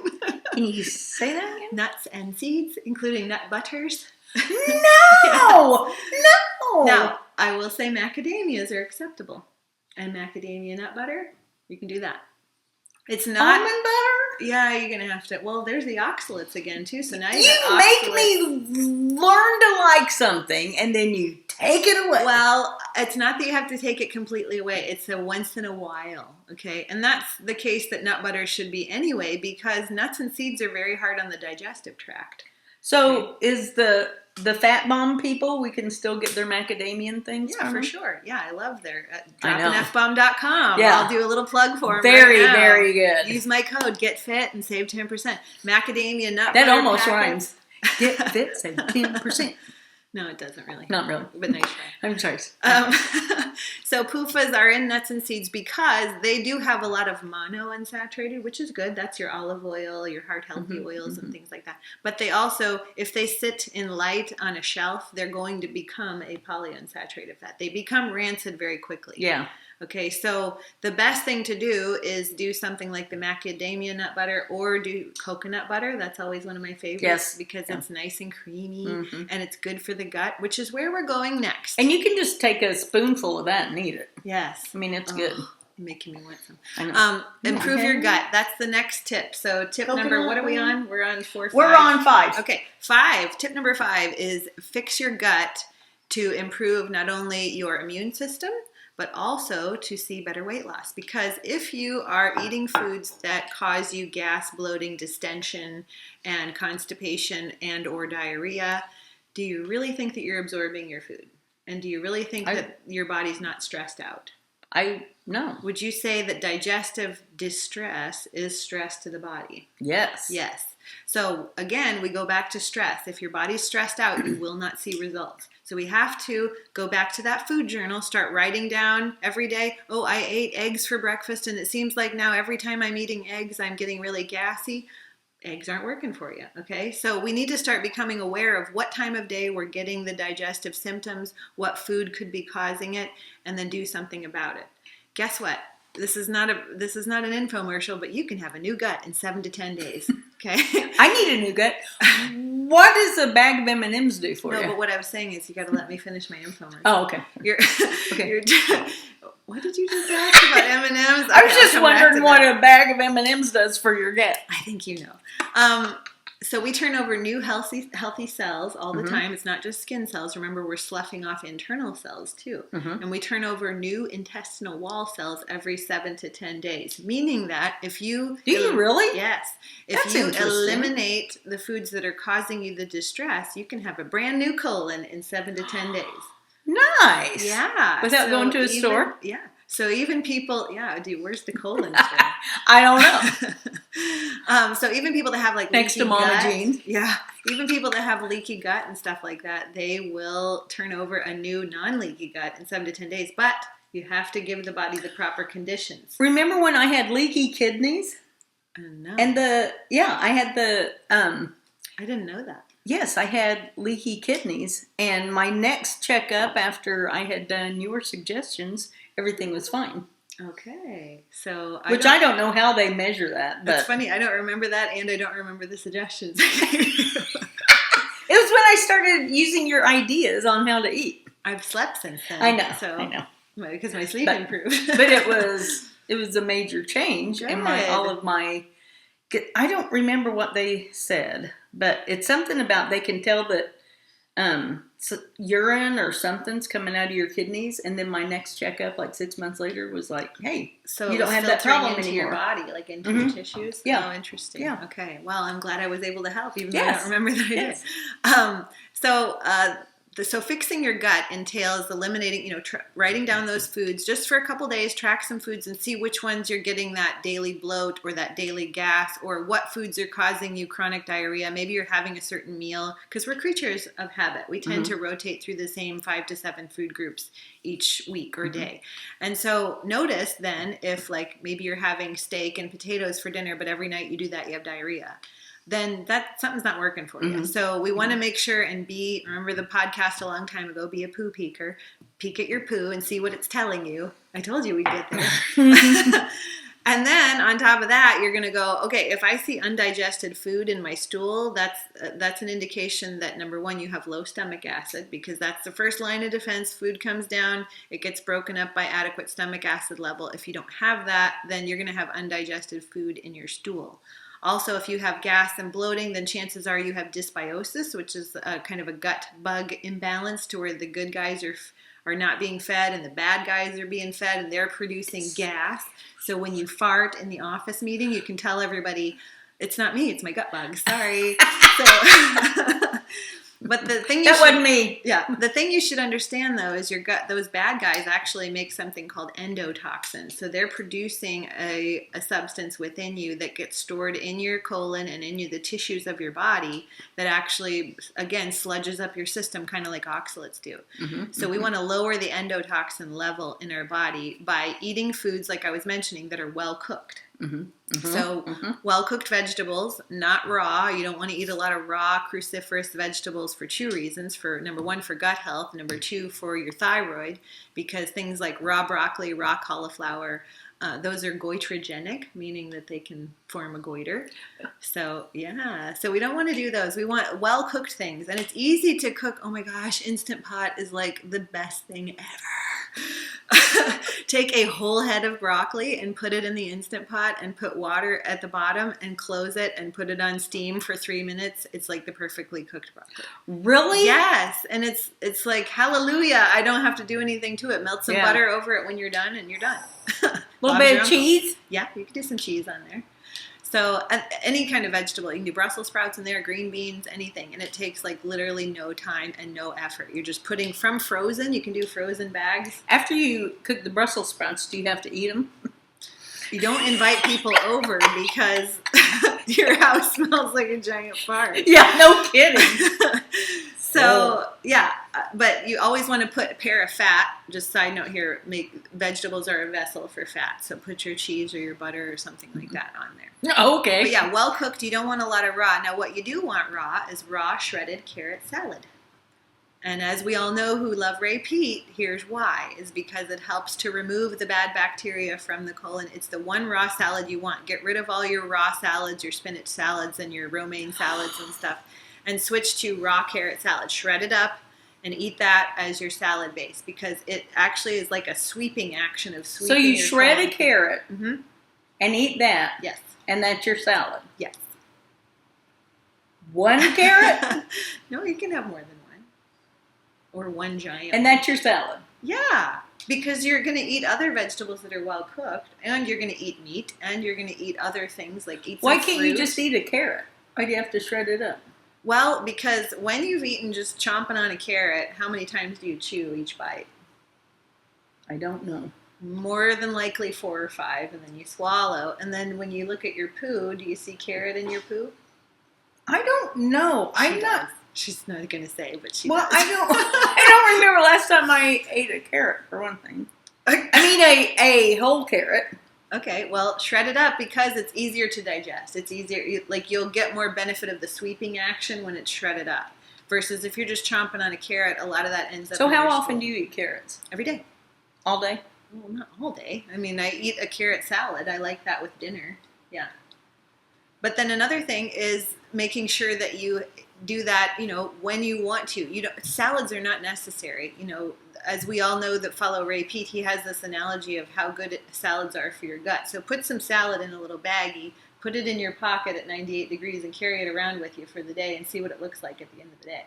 Can you say that again? Nuts and seeds, including nut butters. No! Yes. No! Now, I will say macadamias are acceptable. And macadamia nut butter, you can do that. It's not... Almond butter? Yeah, you're going to have to... Well, there's the oxalates again, too. So now you make me learn to like something, and then you take it away. Well, it's not that you have to take it completely away. It's a once in a while, okay? And that's the case that nut butter should be anyway, because nuts and seeds are very hard on the digestive tract. So is the fat bomb people, we can still get their macadamian things? Yeah, for sure. Yeah, I love their dropinfbomb.com. Yeah. I'll do a little plug for them. Very, right now. very good. Use my code GetFit and save 10%. Macadamia nut that butter almost packets. rhymes. Get fit, save 10%. No, it doesn't really. Not really. But nice try. I'm sorry. So PUFAs are in nuts and seeds because they do have a lot of monounsaturated, which is good. That's your olive oil, your heart healthy oils and things like that. But they also, if they sit in light on a shelf, they're going to become a polyunsaturated fat. They become rancid very quickly. Yeah. Okay, so the best thing to do is do something like the macadamia nut butter or do coconut butter. That's always one of my favorites because it's nice and creamy and it's good for the gut, which is where we're going next. And you can just take a spoonful of that and eat it. Yes. I mean, it's good. Making me want some. I know. Improve your gut. That's the next tip. So tip number, what are we on? We're on 4, 5. We're on 5. Okay, 5. Tip number 5 is fix your gut to improve not only your immune system, but also to see better weight loss. Because if you are eating foods that cause you gas, bloating, distension, and constipation and or diarrhea, do you really think that you're absorbing your food? And do you really think that your body's not stressed out? No. Would you say that digestive distress is stress to the body? Yes. Yes. So again, we go back to stress. If your body's stressed out, you will not see results. So we have to go back to that food journal, start writing down every day, oh, I ate eggs for breakfast, and it seems like now every time I'm eating eggs, I'm getting really gassy. Eggs aren't working for you, okay? So we need to start becoming aware of what time of day we're getting the digestive symptoms, what food could be causing it, and then do something about it. Guess what? This is not an infomercial, but you can have a new gut in 7 to 10 days. Okay. I need a new gut. What does a bag of M&Ms do for you? No, but what I was saying is you got to let me finish my infomercial. Oh, okay. Okay. What did you just ask about M&Ms? I was just wondering what a bag of M&Ms does for your gut. I think you know. So we turn over new healthy cells all the time. It's not just skin cells. Remember, we're sloughing off internal cells too. And we turn over new intestinal wall cells every 7 to 10 days. Meaning that if you... Do you really? Yes. If you eliminate the foods that are causing you the distress, you can have a brand new colon in 7 to 10 days. Nice. Yeah. Without going to a store? Yeah. So even people, where's the colon store? I don't know. So even people that have like next to Mama Jean, even people that have leaky gut and stuff like that, they will turn over a new non-leaky gut in 7 to 10 days. But you have to give the body the proper conditions. Remember when I had leaky kidneys? No. And I had the. I didn't know that. Yes, I had leaky kidneys, and my next checkup after I had done your suggestions, everything was fine. Okay, so I don't know how they measure that. But it's funny. I don't remember that, and I don't remember the suggestions. It was when I started using your ideas on how to eat. I've slept since then. I know. So I know because my sleep improved. But it was a major change in all of my. I don't remember what they said, but it's something about they can tell that urine or something's coming out of your kidneys, and then my next checkup, like 6 months later, was like, "Hey, so you don't have that problem into anymore." Your body, like into your tissues. Yeah. Oh, interesting. Yeah. Okay. Well, I'm glad I was able to help, even though I don't remember that I did. So fixing your gut entails eliminating, writing down those foods just for a couple days, track some foods and see which ones you're getting that daily bloat or that daily gas, or what foods are causing you chronic diarrhea. Maybe you're having a certain meal, because we're creatures of habit. We tend to rotate through the same 5 to 7 food groups each week or day. And so notice then if like maybe you're having steak and potatoes for dinner, but every night you do that, you have diarrhea. Then something's not working for you. So we want to make sure and remember the podcast a long time ago, be a poo peeker. Peek at your poo and see what it's telling you. I told you we'd get there. And then on top of that, you're going to go, okay, if I see undigested food in my stool, that's an indication that, number one, you have low stomach acid, because that's the first line of defense. Food comes down, it gets broken up by adequate stomach acid level. If you don't have that, then you're going to have undigested food in your stool. Also, if you have gas and bloating, then chances are you have dysbiosis, which is a kind of a gut bug imbalance to where the good guys are not being fed and the bad guys are being fed, and they're producing gas. So when you fart in the office meeting, you can tell everybody, it's not me, it's my gut bug. Sorry. But the thing wasn't me. Yeah. The thing you should understand though is your gut, those bad guys actually make something called endotoxin. So they're producing a substance within you that gets stored in your colon and in the tissues of your body that actually, again, sludges up your system, kind of like oxalates do. So we want to lower the endotoxin level in our body by eating foods, like I was mentioning, that are well cooked. So well-cooked vegetables, not raw. You don't want to eat a lot of raw cruciferous vegetables for 2 reasons. For number one, for gut health. Number two, for your thyroid, because things like raw broccoli, raw cauliflower, those are goitrogenic, meaning that they can form a goiter. So so we don't want to do those. We want well-cooked things, and it's easy to cook. Oh my gosh, Instant Pot is like the best thing ever. Take a whole head of broccoli and put it in the Instant Pot and put water at the bottom and close it and put it on steam for 3 minutes. It's like the perfectly cooked broccoli. Really? Yes. And it's like, hallelujah, I don't have to do anything to it. Melt some butter over it when you're done, and you're done. A little bit of cheese? Yeah, you can do some cheese on there. So any kind of vegetable, you can do Brussels sprouts in there, green beans, anything. And it takes like literally no time and no effort. You're just putting from frozen. You can do frozen bags. After you cook the Brussels sprouts, do you have to eat them? You don't invite people over because your house smells like a giant fart. Yeah, no kidding. So, yeah, but you always want to put a pair of fat. Just side note here, vegetables are a vessel for fat. So put your cheese or your butter or something like that on there. Okay. But yeah, well cooked, you don't want a lot of raw. Now, what you do want raw is raw shredded carrot salad. And as we all know who love Ray Peat, here's why, is because it helps to remove the bad bacteria from the colon. It's the one raw salad you want. Get rid of all your raw salads, your spinach salads, and your romaine salads and stuff, and switch to raw carrot salad. Shred it up and eat that as your salad base, because it actually is like a sweeping action of sweeping. So you your shred colon. a carrot and eat that? Yes. And that's your salad? Yes. One carrot? No, you can have more than one. Or one giant. And that's your salad? Yeah. Because you're going to eat other vegetables that are well cooked, and you're going to eat meat, and you're going to eat other things like eat some Why can't fruit. you just eat a carrot? Why do you have to shred it up? Well, because when you've eaten just chomping on a carrot, how many times do you chew each bite? I don't know. More than likely 4 or 5, and then you swallow. And then when you look at your poo, do you see carrot in your poo? I don't know. I'm not. She's not going to say, but she Well, does. I don't remember last time I ate a carrot, for one thing. I mean a whole carrot. Okay, well, shred it up because it's easier to digest. It's easier, like you'll get more benefit of the sweeping action when it's shredded up. Versus if you're just chomping on a carrot, a lot of that ends up. So in how your often stool. do you eat carrots? Every day. All day? Well, not all day. I mean, I eat a carrot salad. I like that with dinner. Yeah. But then another thing is making sure that you do that, when you want to. Salads are not necessary. As we all know that follow Ray Peat, he has this analogy of how good salads are for your gut. So put some salad in a little baggie, put it in your pocket at 98 degrees, and carry it around with you for the day and see what it looks like at the end of the day.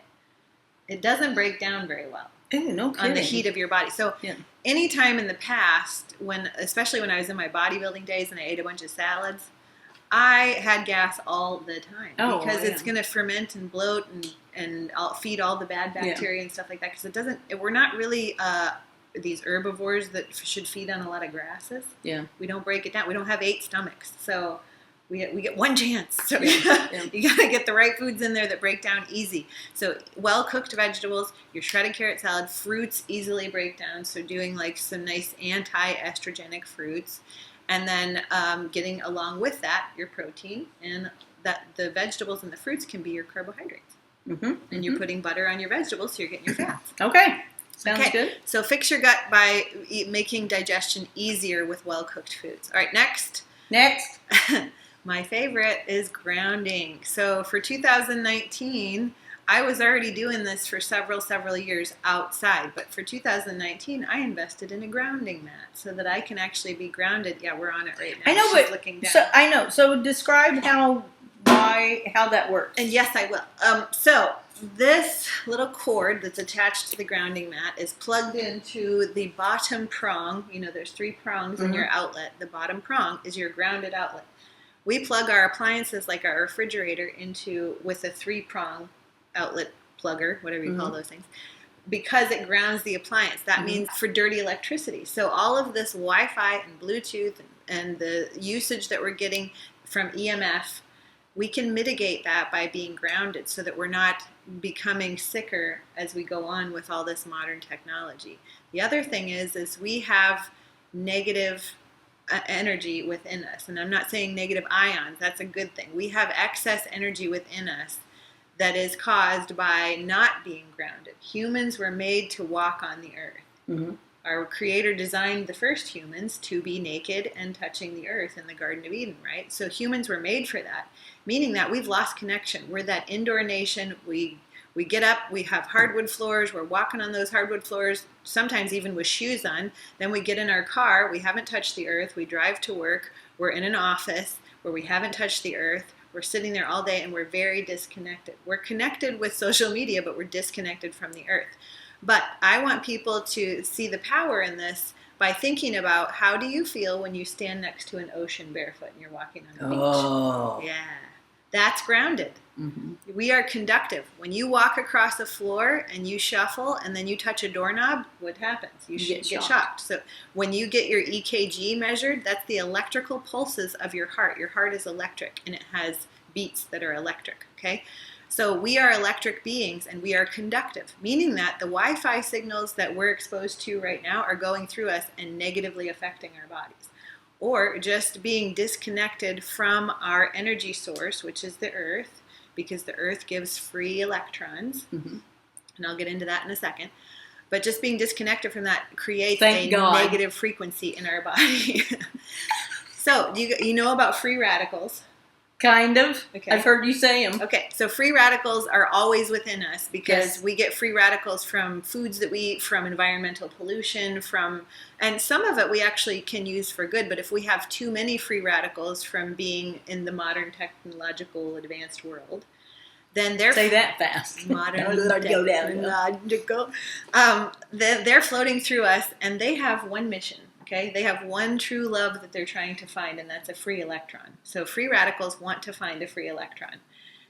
It doesn't break down very well. Ooh, no kidding. On the heat of your body. So anytime in the past, especially when I was in my bodybuilding days and I ate a bunch of salads, I had gas all the time because it's going to ferment and bloat and feed all the bad bacteria and stuff like that. Because we're not really these herbivores that should feed on a lot of grasses. Yeah. We don't break it down. We don't have 8 stomachs. So we get one chance. So you got to get the right foods in there that break down easy. So well-cooked vegetables, your shredded carrot salad, fruits easily break down. So doing like some nice anti-estrogenic fruits. And then getting along with that, your protein, and that the vegetables and the fruits can be your carbohydrates. Mm-hmm. And you're putting butter on your vegetables, so you're getting your fats. Okay. Sounds good. So fix your gut by making digestion easier with well-cooked foods. All right, next. My favorite is grounding. So for 2019... I was already doing this for several years outside, but for 2019, I invested in a grounding mat so that I can actually be grounded. Yeah, we're on it right now. I know, She's looking down. So I know. So describe how that works. And yes, I will. So this little cord that's attached to the grounding mat is plugged into the bottom prong. There's 3 prongs in your outlet. The bottom prong is your grounded outlet. We plug our appliances, like our refrigerator, with a 3-prong outlet plugger, whatever you call those things, because it grounds the appliance. That means for dirty electricity. So all of this Wi-Fi and Bluetooth and the usage that we're getting from EMF, we can mitigate that by being grounded so that we're not becoming sicker as we go on with all this modern technology. The other thing is we have negative energy within us. And I'm not saying negative ions. That's a good thing. We have excess energy within us that is caused by not being grounded. Humans were made to walk on the earth. Mm-hmm. Our Creator designed the first humans to be naked and touching the earth in the Garden of Eden, right? So humans were made for that, meaning that we've lost connection. We're that indoor nation. We get up, we have hardwood floors, we're walking on those hardwood floors, sometimes even with shoes on. Then we get in our car, we haven't touched the earth, we drive to work, we're in an office where we haven't touched the earth. We're sitting there all day and we're very disconnected. We're connected with social media, but we're disconnected from the earth. But I want people to see the power in this by thinking about how do you feel when you stand next to an ocean barefoot and you're walking on the Oh. beach. Yeah. That's grounded. Mm-hmm. We are conductive. When you walk across a floor and you shuffle and then you touch a doorknob, what happens? You get shocked. So when you get your EKG measured, that's the electrical pulses of your heart. Your heart is electric and it has beats that are electric, okay? So we are electric beings and we are conductive, meaning that the Wi-Fi signals that we're exposed to right now are going through us and negatively affecting our bodies. Or just being disconnected from our energy source, which is the earth, because the earth gives free electrons. Mm-hmm. And I'll get into that in a second. But just being disconnected from that creates Thank God. negative frequency in our body. So, you know about free radicals? Kind of. Okay. I've heard you say them. Okay, so free radicals are always within us because we get free radicals from foods that we eat, from environmental pollution, and some of it we actually can use for good, but if we have too many free radicals from being in the modern technological advanced world, then they're... Say that fast. Modern technological. Then they're floating through us, and they have one mission. Okay, they have one true love that they're trying to find, and that's a free electron. So free radicals want to find a free electron.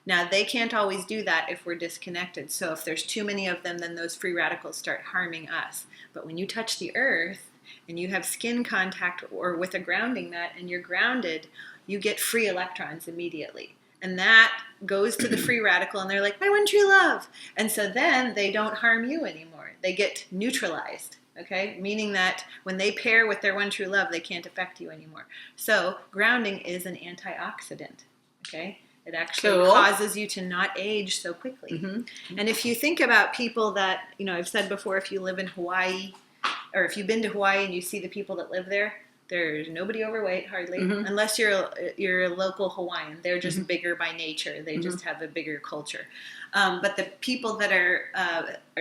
Now, they can't always do that if we're disconnected. So if there's too many of them, then those free radicals start harming us. But when you touch the earth and you have skin contact or with a grounding mat and you're grounded, you get free electrons immediately. And that goes to the free radical, and they're like, my one true love. And so then they don't harm you anymore. They get neutralized. Okay, meaning that when they pair with their one true love, they can't affect you anymore. So grounding is an antioxidant. Okay, it actually causes you to not age so quickly. Mm-hmm. And if you think about people that, I've said before, if you live in Hawaii, or if you've been to Hawaii and you see the people that live there, there's nobody overweight hardly, unless you're a local Hawaiian. They're just bigger by nature. They just have a bigger culture. But the people that are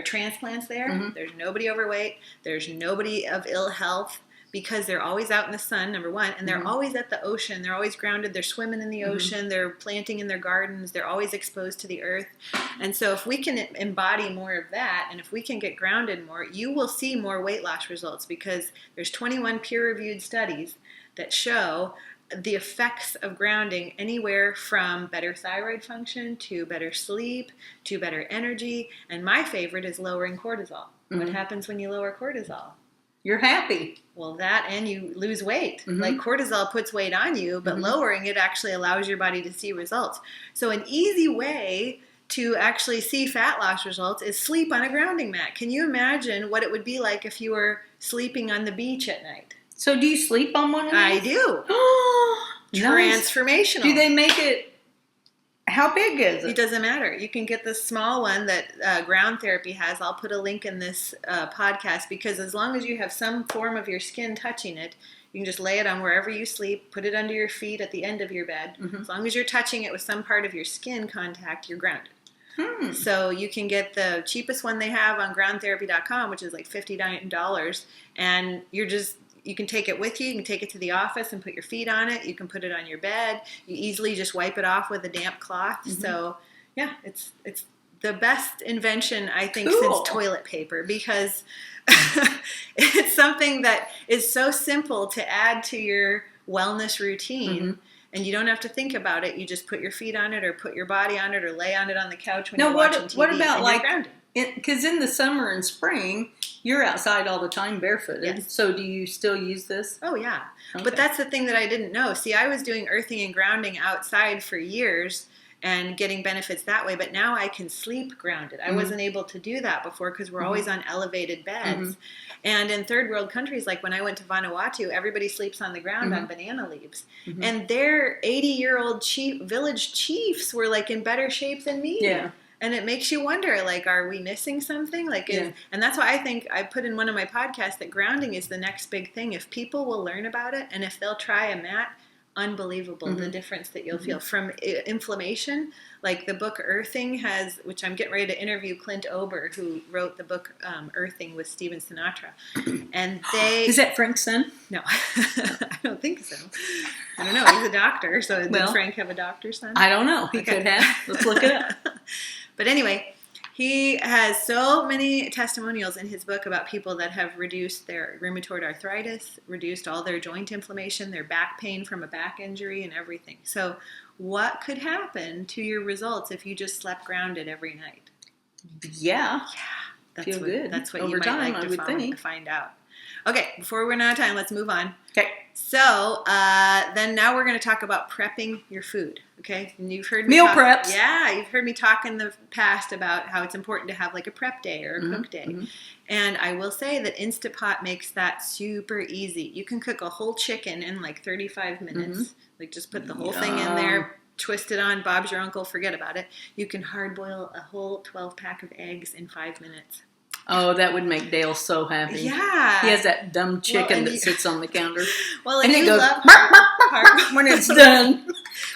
transplants there, there's nobody overweight. There's nobody of ill health because they're always out in the sun, number one, and they're always at the ocean. They're always grounded. They're swimming in the ocean. They're planting in their gardens. They're always exposed to the earth. And so if we can embody more of that, and if we can get grounded more, you will see more weight loss results because there's 21 peer-reviewed studies that show the effects of grounding anywhere from better thyroid function to better sleep to better energy. And my favorite is lowering cortisol. What happens when you lower cortisol? You're happy. Well, that and you lose weight. Like cortisol puts weight on you, but lowering it actually allows your body to see results. So an easy way to actually see fat loss results is sleep on a grounding mat. Can you imagine what it would be like if you were sleeping on the beach at night? So do you sleep on one of these? I do. Nice. Transformational. Do they make it... How big is it? It doesn't matter. You can get the small one that Ground Therapy has. I'll put a link in this podcast because as long as you have some form of your skin touching it, you can just lay it on wherever you sleep, put it under your feet at the end of your bed. As long as you're touching it with some part of your skin contact, you're grounded. So you can get the cheapest one they have on groundtherapy.com, which is like $59, and you can take it with you. You can take it to the office and put your feet on it. You can put it on your bed. You easily just wipe it off with a damp cloth. So, yeah, it's the best invention, I think, since toilet paper because it's something that is so simple to add to your wellness routine. And you don't have to think about it. You just put your feet on it or put your body on it or lay on it on the couch when you're watching TV. What about because in the summer and spring, you're outside all the time barefooted. Yes. So do you still use this? Oh, yeah. Okay. But that's the thing that I didn't know. See, I was doing earthing and grounding outside for years and getting benefits that way. But now I can sleep grounded. I wasn't able to do that before because we're always on elevated beds. And in third world countries, like when I went to Vanuatu, everybody sleeps on the ground on banana leaves. And their 80-year-old village chiefs were like in better shape than me. Yeah. And it makes you wonder, like, are we missing something? And that's why I think I put in one of my podcasts that grounding is the next big thing. If people will learn about it and if they'll try a mat, unbelievable the difference that you'll feel from inflammation. Like the book Earthing has, which I'm getting ready to interview Clint Ober, who wrote the book Earthing with Stephen Sinatra. And Is that Frank's son? No, I don't think so. I don't know. He's a doctor. So did Frank have a doctor's son? I don't know. He could have. Let's look it up. But anyway, He has so many testimonials in his book about people that have reduced their rheumatoid arthritis, reduced all their joint inflammation, their back pain from a back injury, and everything. So what could happen to your results if you just slept grounded every night? Yeah. That's good. That's what Over you might time, like I would think. find out. Okay, before we run out of time, let's move on. Okay. So then now we're going to talk about prepping your food. Okay, and you've heard me meal talk, preps. Yeah, you've heard me talk in the past about how it's important to have like a prep day or a cook day. And I will say that Instant Pot makes that super easy. You can cook a whole chicken in like 35 minutes. Like just put the whole thing in there, twist it on, Bob's your uncle, forget about it. You can hard boil a whole 12-pack of eggs in 5 minutes. Oh, that would make Dale so happy. Yeah. He has that dumb chicken that sits on the counter. Well, and it goes love when it's done.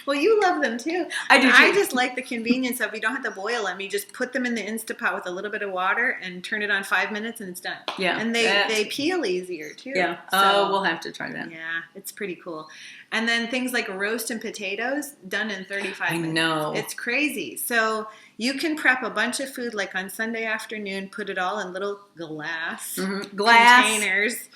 Well, you love them too. I do too. I just like the convenience of you don't have to boil them. You just put them in the Instant Pot with a little bit of water and turn it on 5 minutes and it's done. Yeah. And they peel easier too. Yeah. So, we'll have to try that. Yeah, it's pretty cool. And then things like roast and potatoes done in 35 minutes. I know. It's crazy. So you can prep a bunch of food like on Sunday afternoon, put it all in little glass containers.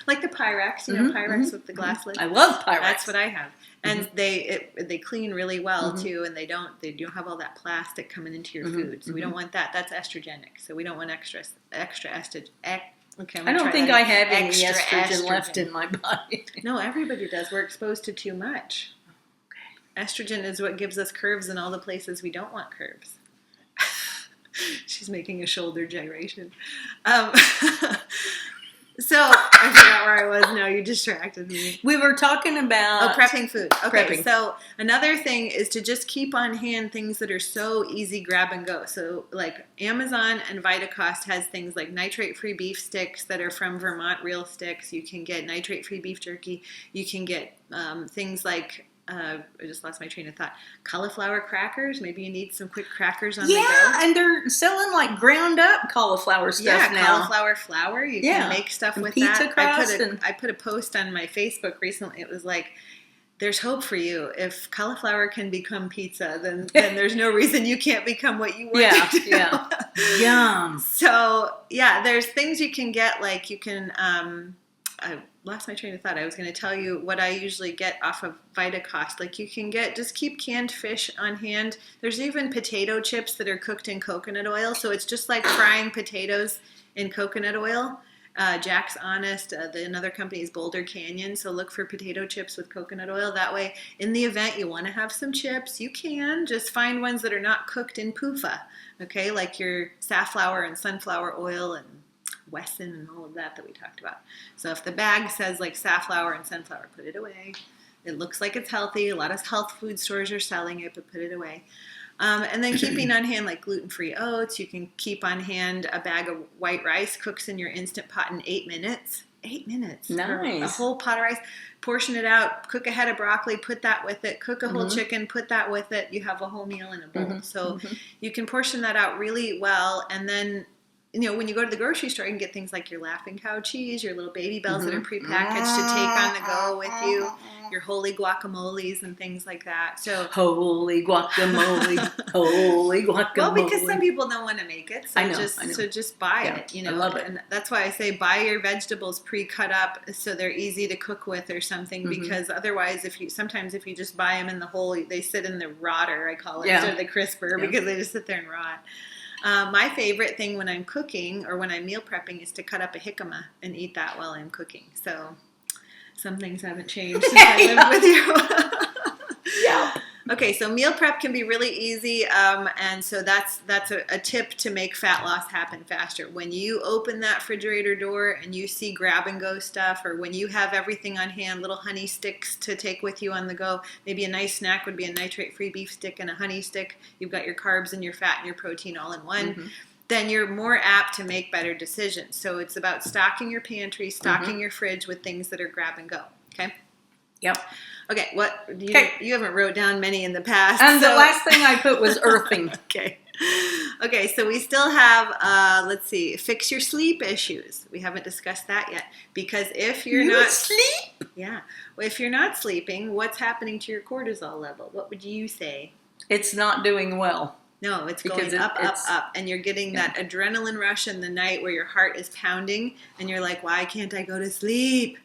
Like the Pyrex, Pyrex with the glass lid. I love Pyrex. That's what I have. And they clean really well too, and they don't have all that plastic coming into your food. So we don't want that. That's estrogenic. So we don't want extra estrogen. Okay, I don't think I have any estrogen left in my body. No, everybody does. We're exposed to too much. Estrogen is what gives us curves in all the places we don't want curves. She's making a shoulder gyration. So I forgot where I was. No, you distracted me. We were talking about prepping food. Okay, prepping. So another thing is to just keep on hand things that are so easy grab and go. So like Amazon and Vitacost has things like nitrate-free beef sticks that are from Vermont Real Sticks. You can get nitrate-free beef jerky. You can get things like I just lost my train of thought. Cauliflower crackers. Maybe you need some quick crackers on the go. Yeah, and they're selling like ground up cauliflower stuff now. Cauliflower flour. You can make stuff with pizza that. Crust I put a post on my Facebook recently. It was like, there's hope for you. If cauliflower can become pizza, then there's no reason you can't become what you want to do. Yeah. Yum. So, there's things you can get, like you can I lost my train of thought. I was going to tell you what I usually get off of Vitacost. Like you can just keep canned fish on hand. There's even potato chips that are cooked in coconut oil. So it's just like frying potatoes in coconut oil. Jack's Honest, another company is Boulder Canyon. So look for potato chips with coconut oil. That way, in the event you want to have some chips, you can. Just find ones that are not cooked in PUFA. Okay, like your safflower and sunflower oil and Wesson and all of that we talked about. So if the bag says like safflower and sunflower, put it away. It looks like it's healthy. A lot of health food stores are selling it, but put it away. And then keeping on hand like gluten-free oats. You can keep on hand a bag of white rice. Cooks in your Instant Pot in 8 minutes. 8 minutes. Nice. A whole pot of rice. Portion it out. Cook a head of broccoli. Put that with it. Cook a whole chicken. Put that with it. You have a whole meal in a bowl. So you can portion that out really well. And then when you go to the grocery store, you can get things like your Laughing Cow cheese, your little Baby Bells that are prepackaged to take on the go with you, your holy guacamoles and things like that. So holy guacamole, holy guacamole. Well, because some people don't want to make it, so I know. So just buy it. I love it. And that's why I say buy your vegetables pre-cut up so they're easy to cook with or something. Because otherwise, if you just buy them in the whole, they sit in the rotter, I call it, instead of the crisper, because they just sit there and rot. My favorite thing when I'm cooking or when I'm meal prepping is to cut up a jicama and eat that while I'm cooking. So some things haven't changed since I lived with you. Yeah. Okay, so meal prep can be really easy, and so that's a tip to make fat loss happen faster. When you open that refrigerator door and you see grab-and-go stuff, or when you have everything on hand, little honey sticks to take with you on the go, maybe a nice snack would be a nitrate-free beef stick and a honey stick. You've got your carbs and your fat and your protein all in one. Then you're more apt to make better decisions. So it's about stocking your pantry, stocking your fridge with things that are grab-and-go, okay? Yep. Okay, what you haven't wrote down many in the past. And the last thing I put was earthing. Okay, so we still have, let's see, fix your sleep issues. We haven't discussed that yet. Because if you're not sleep? Yeah. Well, if you're not sleeping, what's happening to your cortisol level? What would you say? It's not doing well. No, it's Because going up, and you're getting that adrenaline rush in the night where your heart is pounding, and you're like, why can't I go to sleep?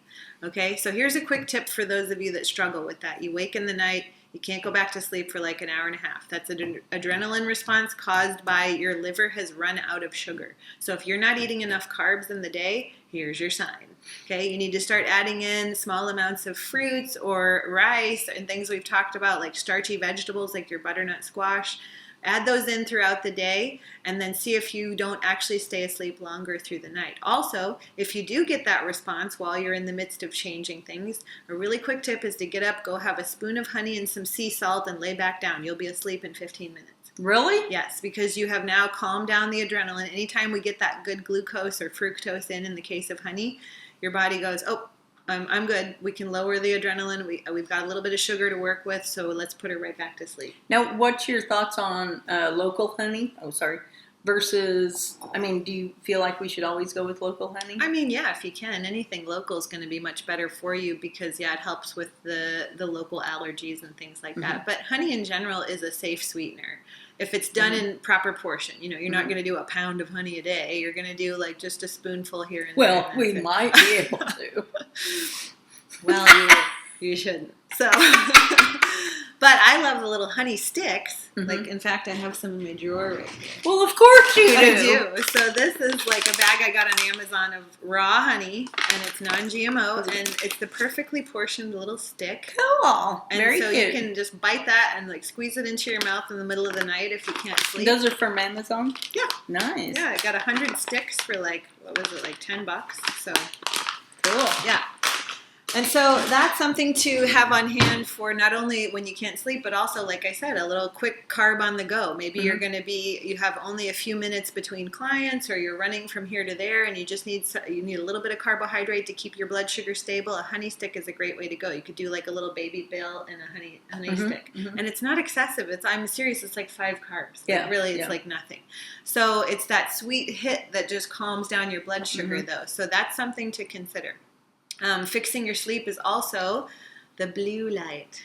Okay, so here's a quick tip for those of you that struggle with that. You wake in the night, you can't go back to sleep for like an hour and a half. That's an adrenaline response caused by your liver has run out of sugar. So if you're not eating enough carbs in the day, here's your sign. Okay, you need to start adding in small amounts of fruits or rice and things we've talked about, like starchy vegetables like your butternut squash. Add those in throughout the day and then see if you don't actually stay asleep longer through the night. Also, if you do get that response while you're in the midst of changing things, a really quick tip is to get up, go have a spoon of honey and some sea salt and lay back down. You'll be asleep in 15 minutes. Really? Yes, because you have now calmed down the adrenaline. Anytime we get that good glucose or fructose in the case of honey, your body goes, oh, I'm good. We can lower the adrenaline. We've got a little bit of sugar to work with, so let's put her right back to sleep. Now, what's your thoughts on local honey? Oh, sorry. Versus, I mean, do you feel like we should always go with local honey? I mean, yeah, if you can. Anything local is going to be much better for you because, yeah, it helps with the local allergies and things like that. But honey in general is a safe sweetener. If it's done in proper portion, you know, you're not going to do a pound of honey a day. You're going to do like just a spoonful here and there. Well, we might be able to. Well, you shouldn't. So, but I love the little honey sticks. Like, in fact, I have some in my drawer right here. Well, of course you do. I do. So this is like a bag I got on Amazon of raw honey, and it's non-GMO, and it's the perfectly portioned little stick. Cool. And Very so cute. you can just bite that and like squeeze it into your mouth in the middle of the night if you can't sleep. Those are from Amazon? Yeah. Nice. Yeah, I got 100 sticks for like, what was it, like $10. So Cool. yeah. And so that's something to have on hand for not only when you can't sleep, but also, like I said, a little quick carb on the go. Maybe you're going to you have only a few minutes between clients, or you're running from here to there, and you just need a little bit of carbohydrate to keep your blood sugar stable. A honey stick is a great way to go. You could do like a little baby bill and a honey stick, and it's not excessive. I'm serious. It's like 5 carbs. Yeah, like, really, it's like nothing. So it's that sweet hit that just calms down your blood sugar, though. So that's something to consider. Fixing your sleep is also the blue light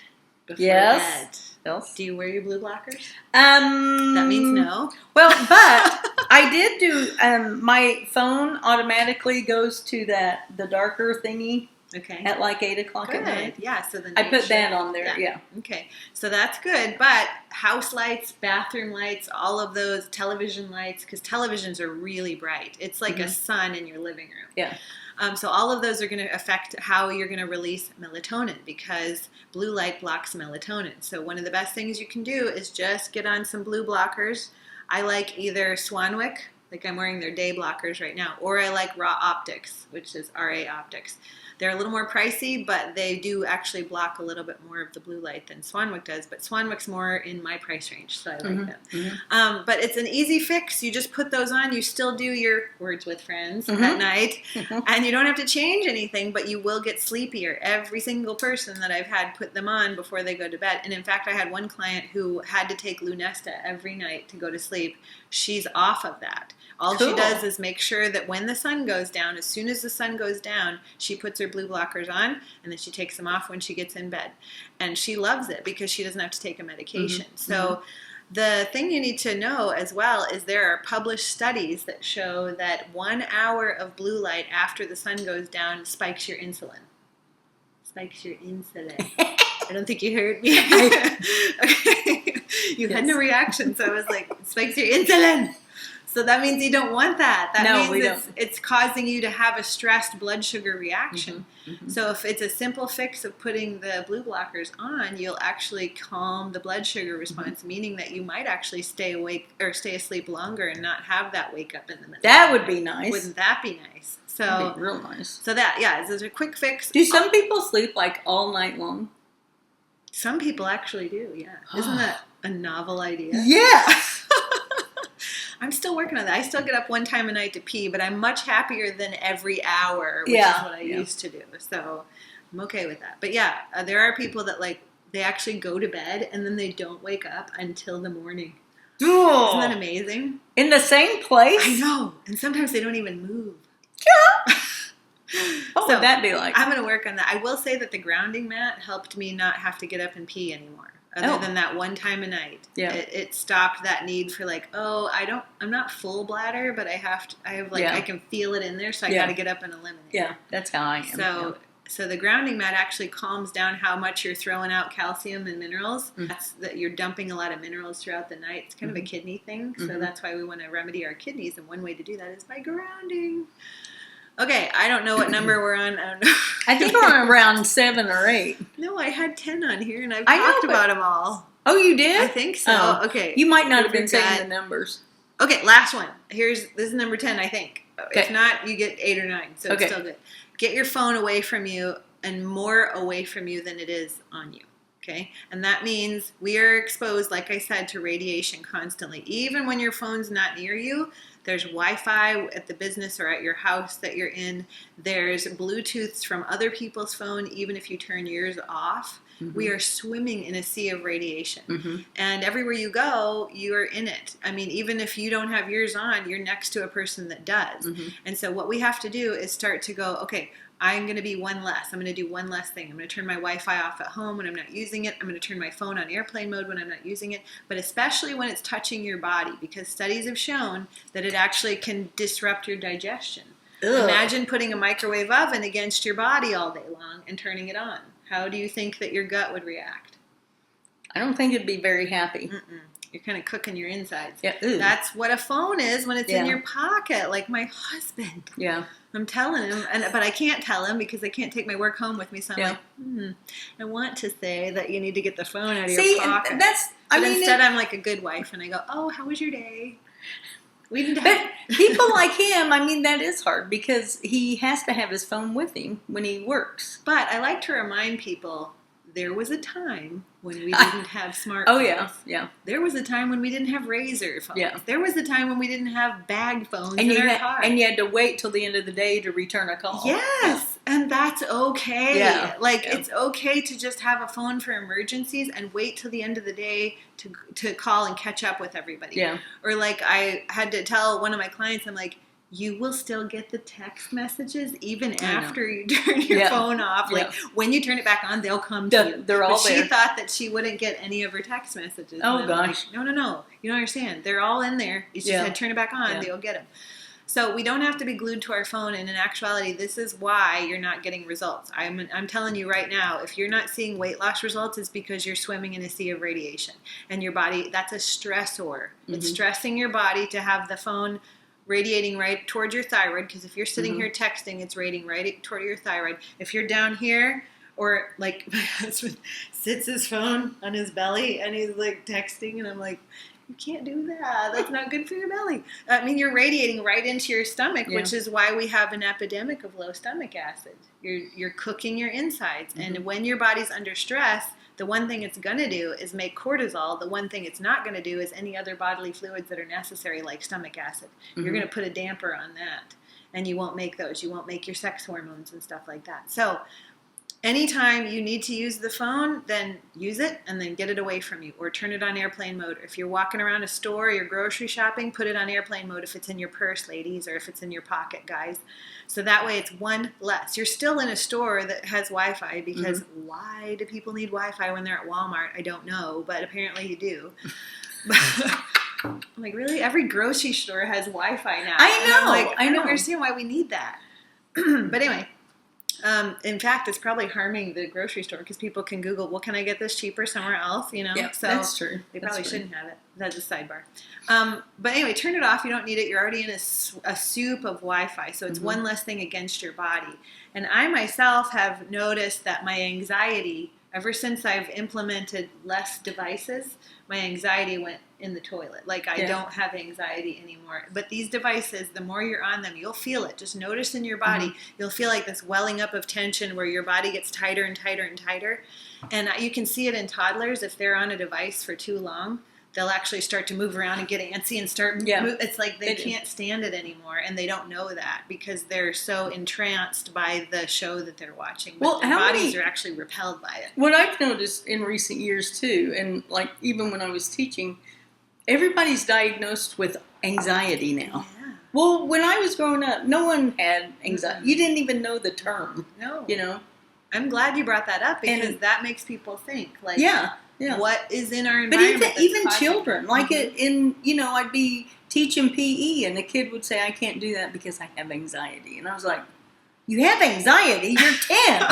before bed. Yes. Do you wear your blue blockers? That means no. Well, but I did do. My phone automatically goes to the darker thingy. Okay. At like 8 o'clock at night. Yeah. So the I put that on there. Yeah. Okay. So that's good. But house lights, bathroom lights, all of those, television lights, because televisions are really bright. It's like a sun in your living room. Yeah. So all of those are going to affect how you're going to release melatonin, because blue light blocks melatonin. So one of the best things you can do is just get on some blue blockers. I like either Swanwick, like I'm wearing their day blockers right now, or I like Raw Optics, which is RA Optics. They're a little more pricey, but they do actually block a little bit more of the blue light than Swanwick does. But Swanwick's more in my price range, so I like them. But it's an easy fix. You just put those on. You still do your words with friends at night, and you don't have to change anything, but you will get sleepier. Every single person that I've had put them on before they go to bed. And in fact, I had one client who had to take Lunesta every night to go to sleep. She's off of that. All she does is make sure that when the sun goes down, as soon as the sun goes down, she puts her blue blockers on, and then she takes them off when she gets in bed. And she loves it because she doesn't have to take a medication. So the thing you need to know as well is there are published studies that show that 1 hour of blue light after the sun goes down spikes your insulin. Spikes your insulin. I don't think you heard me. Okay. You had no reaction, so I was like, spikes your insulin. So that means you don't want that. That means it's causing you to have a stressed blood sugar reaction. So if it's a simple fix of putting the blue blockers on, you'll actually calm the blood sugar response, meaning that you might actually stay awake or stay asleep longer and not have that wake up in the middle. That would be nice. Wouldn't that be nice? So that'd be real nice. So that, it's a quick fix. Do some people sleep like all night long? Some people actually do, yeah. Isn't that a novel idea? Yes. I'm still working on that. I still get up one time a night to pee, but I'm much happier than every hour, which is what I used to do. So I'm okay with that. But yeah, there are people that they actually go to bed and then they don't wake up until the morning. Oh. Isn't that amazing? In the same place? I know. And sometimes they don't even move. Yeah. What would that be like? I'm going to work on that. I will say that the grounding mat helped me not have to get up and pee anymore. other than that one time a night. Yeah. It stopped that need for like, I'm not full bladder, but I can feel it in there, so I got to get up and eliminate it. Yeah, that's how I am. So the grounding mat actually calms down how much you're throwing out calcium and minerals. Mm-hmm. That's that you're dumping a lot of minerals throughout the night. It's kind of a kidney thing. So that's why we want to remedy our kidneys. And one way to do that is by grounding. Okay, I don't know what number we're on. I don't know. I think we're on around 7 or 8. No, I had 10 on here, and I've talked about them all. Oh, you did? I think so. Oh. Okay. You might not have been saying the numbers. Okay, last one. This is number 10, I think. Okay. If not, you get 8 or 9, so it's still good. Get your phone away from you, and more away from you than it is on you. Okay? And that means we are exposed, like I said, to radiation constantly. Even when your phone's not near you, there's Wi-Fi at the business or at your house that you're in. There's Bluetooths from other people's phone, even if you turn yours off. Mm-hmm. We are swimming in a sea of radiation. Mm-hmm. And everywhere you go, you are in it. I mean, even if you don't have yours on, you're next to a person that does. Mm-hmm. And so what we have to do is start to go, okay, I'm going to be one less. I'm going to do one less thing. I'm going to turn my Wi-Fi off at home when I'm not using it. I'm going to turn my phone on airplane mode when I'm not using it. But especially when it's touching your body, because studies have shown that it actually can disrupt your digestion. Ugh. Imagine putting a microwave oven against your body all day long and turning it on. How do you think that your gut would react? I don't think it'd be very happy. Mm-mm. You're kind of cooking your insides. Yeah. That's what a phone is when it's in your pocket, like my husband. Yeah. I'm telling him, but I can't tell him because I can't take my work home with me. So I'm like, I want to say that you need to get the phone out of your pocket. Instead, I'm like a good wife, and I go, oh, how was your day? We didn't have... But people like him, I mean, that is hard because he has to have his phone with him when he works. But I like to remind people there was a time when we didn't have smartphones. Oh, yeah. There was a time when we didn't have razor phones. Yeah. There was a time when we didn't have bag phones in our car. And you had to wait till the end of the day to return a call. Yes, and that's okay. Yeah. It's okay to just have a phone for emergencies and wait till the end of the day to call and catch up with everybody. Yeah. Or like I had to tell one of my clients, I'm like, you will still get the text messages even after you turn your phone off. Like when you turn it back on, they'll come to you. They're all there. She thought that she wouldn't get any of her text messages. Oh gosh. Like, no. You don't understand. They're all in there. You just said turn it back on. They'll get them. So we don't have to be glued to our phone. And in actuality, this is why you're not getting results. I'm telling you right now, if you're not seeing weight loss results, it's because you're swimming in a sea of radiation. And your body, that's a stressor. Mm-hmm. It's stressing your body to have the phone radiating right towards your thyroid, because if you're sitting here texting, it's radiating right toward your thyroid. If you're down here, or like my husband sits his phone on his belly and he's like texting, and I'm like, you can't do that. That's not good for your belly. I mean, you're radiating right into your stomach, which is why we have an epidemic of low stomach acid. You're cooking your insides, and when your body's under stress, the one thing it's going to do is make cortisol. The one thing it's not going to do is any other bodily fluids that are necessary, like stomach acid. Mm-hmm. You're going to put a damper on that, and you won't make those. You won't make your sex hormones and stuff like that. So anytime you need to use the phone, then use it and then get it away from you, or turn it on airplane mode. If you're walking around a store or you're grocery shopping, put it on airplane mode if it's in your purse, ladies, or if it's in your pocket, guys. So that way it's one less. You're still in a store that has Wi-Fi, because why do people need Wi-Fi when they're at Walmart? I don't know, but apparently you do. I'm like, really? Every grocery store has Wi-Fi now. I know. I don't understand why we need that. But anyway. In fact, it's probably harming the grocery store, because people can Google, well, can I get this cheaper somewhere else? You know, so that's true. They probably shouldn't have it. That's a sidebar. But anyway, turn it off. You don't need it. You're already in a soup of Wi-Fi, so it's one less thing against your body. And I myself have noticed that my anxiety, ever since I've implemented less devices, my anxiety went in the toilet. Like, I don't have anxiety anymore. But these devices, the more you're on them, you'll feel it. Just notice in your body, you'll feel like this welling up of tension where your body gets tighter and tighter and tighter. And you can see it in toddlers. If they're on a device for too long, they'll actually start to move around and get antsy and start it's like they can't stand it anymore, and they don't know that because they're so entranced by the show that they're watching. But their bodies are actually repelled by it. What I've noticed in recent years too, and like even when I was teaching, everybody's diagnosed with anxiety now. Yeah. Well, when I was growing up, no one had anxiety. You didn't even know the term. No. You know? I'm glad you brought that up, because that makes people think. Like, what is in our But environment. even children, like I'd be teaching PE, and the kid would say, "I can't do that because I have anxiety," and I was like, "You have anxiety? You're 10.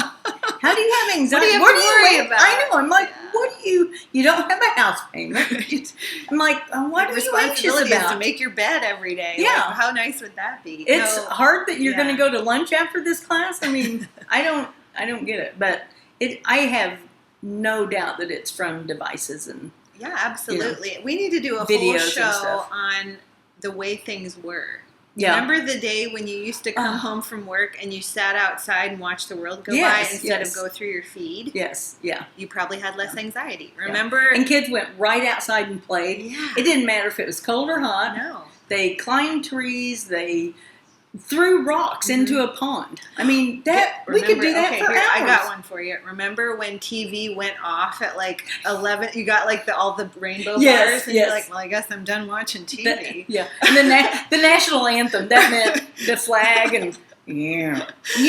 How do you have anxiety? What do you worry about?" I know. I'm like, "What do you don't have a house payment?" I'm like, "What are you anxious about?" To make your bed every day. Yeah. Like, how nice would that be? It's hard that you're going to go to lunch after this class. I mean, I don't get it, but I have no doubt that it's from devices and absolutely. We need to do a whole show on the way things were. Yeah. Remember the day when you used to come home from work and you sat outside and watched the world go by instead of go through your feed? Yes, yeah. You probably had less anxiety. Remember? And kids went right outside and played. Yeah. It didn't matter if it was cold or hot. No. They climbed trees. They threw rocks into a pond. I mean, we could do that for hours. I got one for you. Remember when TV went off at like 11? You got like all the rainbow bars, and you're like, "Well, I guess I'm done watching TV." And the national anthem, that meant the flag, and you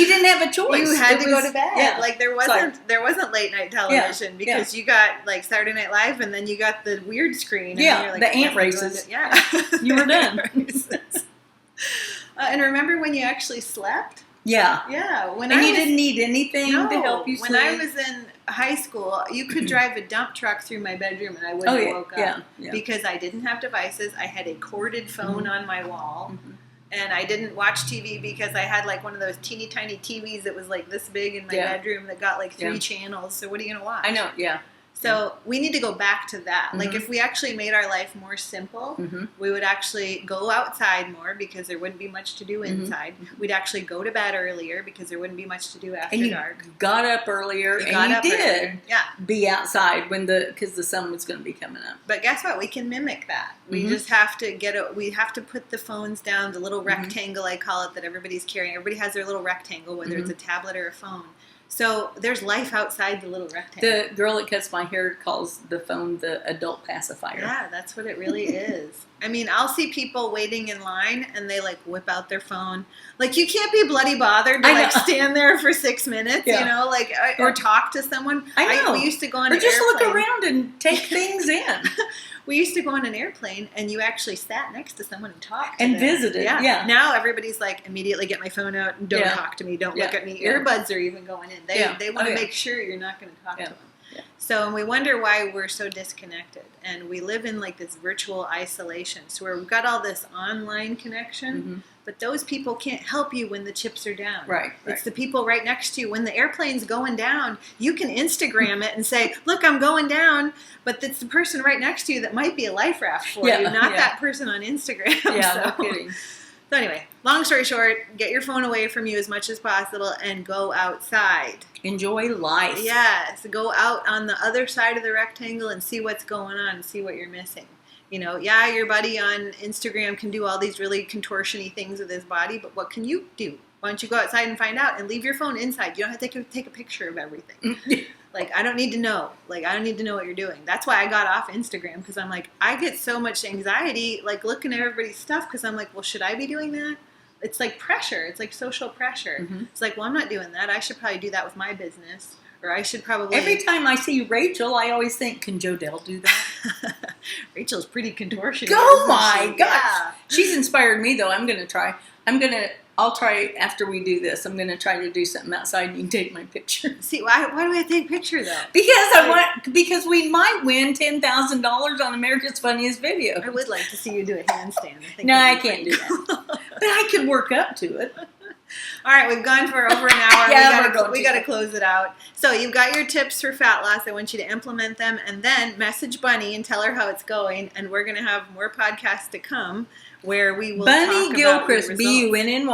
didn't have a choice. You had to go to bed. Yeah. Like there wasn't late night television because you got like Saturday Night Live, and then you got the weird screen. And yeah, you're like, the ant races. You were done. And remember when you actually slept? Yeah. Yeah. You didn't need anything to help you sleep? When I was in high school, you could drive a dump truck through my bedroom and I wouldn't have woke up. Yeah. Because I didn't have devices. I had a corded phone on my wall. Mm-hmm. And I didn't watch TV because I had like one of those teeny tiny TVs that was like this big in my bedroom that got like 3 channels. So what are you going to watch? I know, yeah. So we need to go back to that. Like if we actually made our life more simple, we would actually go outside more because there wouldn't be much to do inside. We'd actually go to bed earlier because there wouldn't be much to do after dark. Got up earlier you did be outside because the sun was going to be coming up. But guess what? We can mimic that. We just have to we have to put the phones down, the little rectangle I call it that everybody's carrying. Everybody has their little rectangle, whether it's a tablet or a phone. So there's life outside the little rectangle. The girl that cuts my hair calls the phone the adult pacifier. Yeah, that's what it really is. I mean, I'll see people waiting in line and they like whip out their phone. Like you can't be bloody bothered to like stand there for 6 minutes, you know, like or talk to someone. I know. We used to go on an just airplane. Look around and take things in. We used to go on an airplane and you actually sat next to someone and talked and to them. Visited. Yeah. Now everybody's like, immediately get my phone out and don't talk to me. Don't look at me. Earbuds are even going in. They want to make sure you're not going to talk to them. Yeah. So and we wonder why we're so disconnected. And we live in like this virtual isolation. So we've got all this online connection, but those people can't help you when the chips are down. Right. It's the people right next to you. When the airplane's going down, you can Instagram it and say, look, I'm going down. But it's the person right next to you that might be a life raft for you, not that person on Instagram. Yeah, no kidding. So anyway, long story short, get your phone away from you as much as possible and go outside. Enjoy life. Yes, go out on the other side of the rectangle and see what's going on and see what you're missing. You know, your buddy on Instagram can do all these really contortion-y things with his body, but what can you do? Why don't you go outside and find out and leave your phone inside? You don't have to take a picture of everything. Like, I don't need to know. Like, I don't need to know what you're doing. That's why I got off Instagram, because I'm like, I get so much anxiety, like, looking at everybody's stuff, because I'm like, well, should I be doing that? It's like pressure. It's like social pressure. It's like, well, I'm not doing that. I should probably do that with my business. Or I should probably... Every time I see Rachel, I always think, can Jodelle do that? Rachel's pretty contortionist. Oh, my gosh. Yeah. She's inspired me, though. I'm going to try. I'll try after we do this. I'm going to try to do something outside and you can take my picture. See, why do I take a picture, though? Because we might win $10,000 on America's Funniest Video. I would like to see you do a handstand. I can't do that. But I could work up to it. All right, we've gone for over an hour. We got to close it out. So you've got your tips for fat loss. I want you to implement them and then message Bunny and tell her how it's going. And we're going to have more podcasts to come where we will Bunny Gilchrist, Bunny Gilchrist.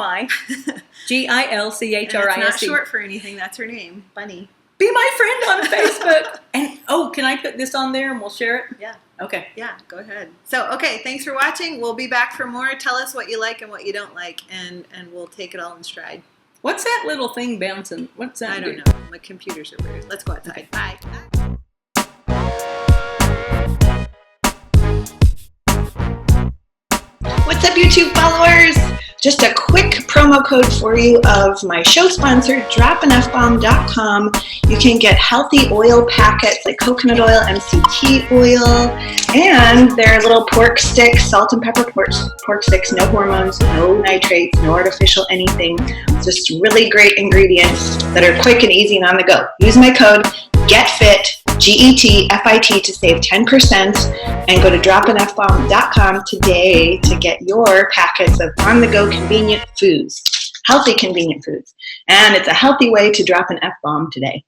That's not short for anything. That's her name, Bunny. Be my friend on Facebook. And can I put this on there and we'll share it? Yeah. Okay. Yeah, go ahead. So, okay, thanks for watching. We'll be back for more. Tell us what you like and what you don't like, and we'll take it all in stride. What's that little thing bouncing? What's that? I don't know. My computers are weird. Let's go outside. Bye. What's up, YouTube followers? just a quick promo code for you of my show sponsor, dropandfbomb.com. You can get healthy oil packets like coconut oil, MCT oil, and their little pork sticks, salt and pepper pork sticks, no hormones, no nitrates, no artificial anything. Just really great ingredients that are quick and easy and on the go. Use my code GETFIT, GETFIT, to save 10%, and go to dropandfbomb.com today to get your packets of on-the-go convenient foods, healthy convenient foods. And it's a healthy way to drop an F-bomb today.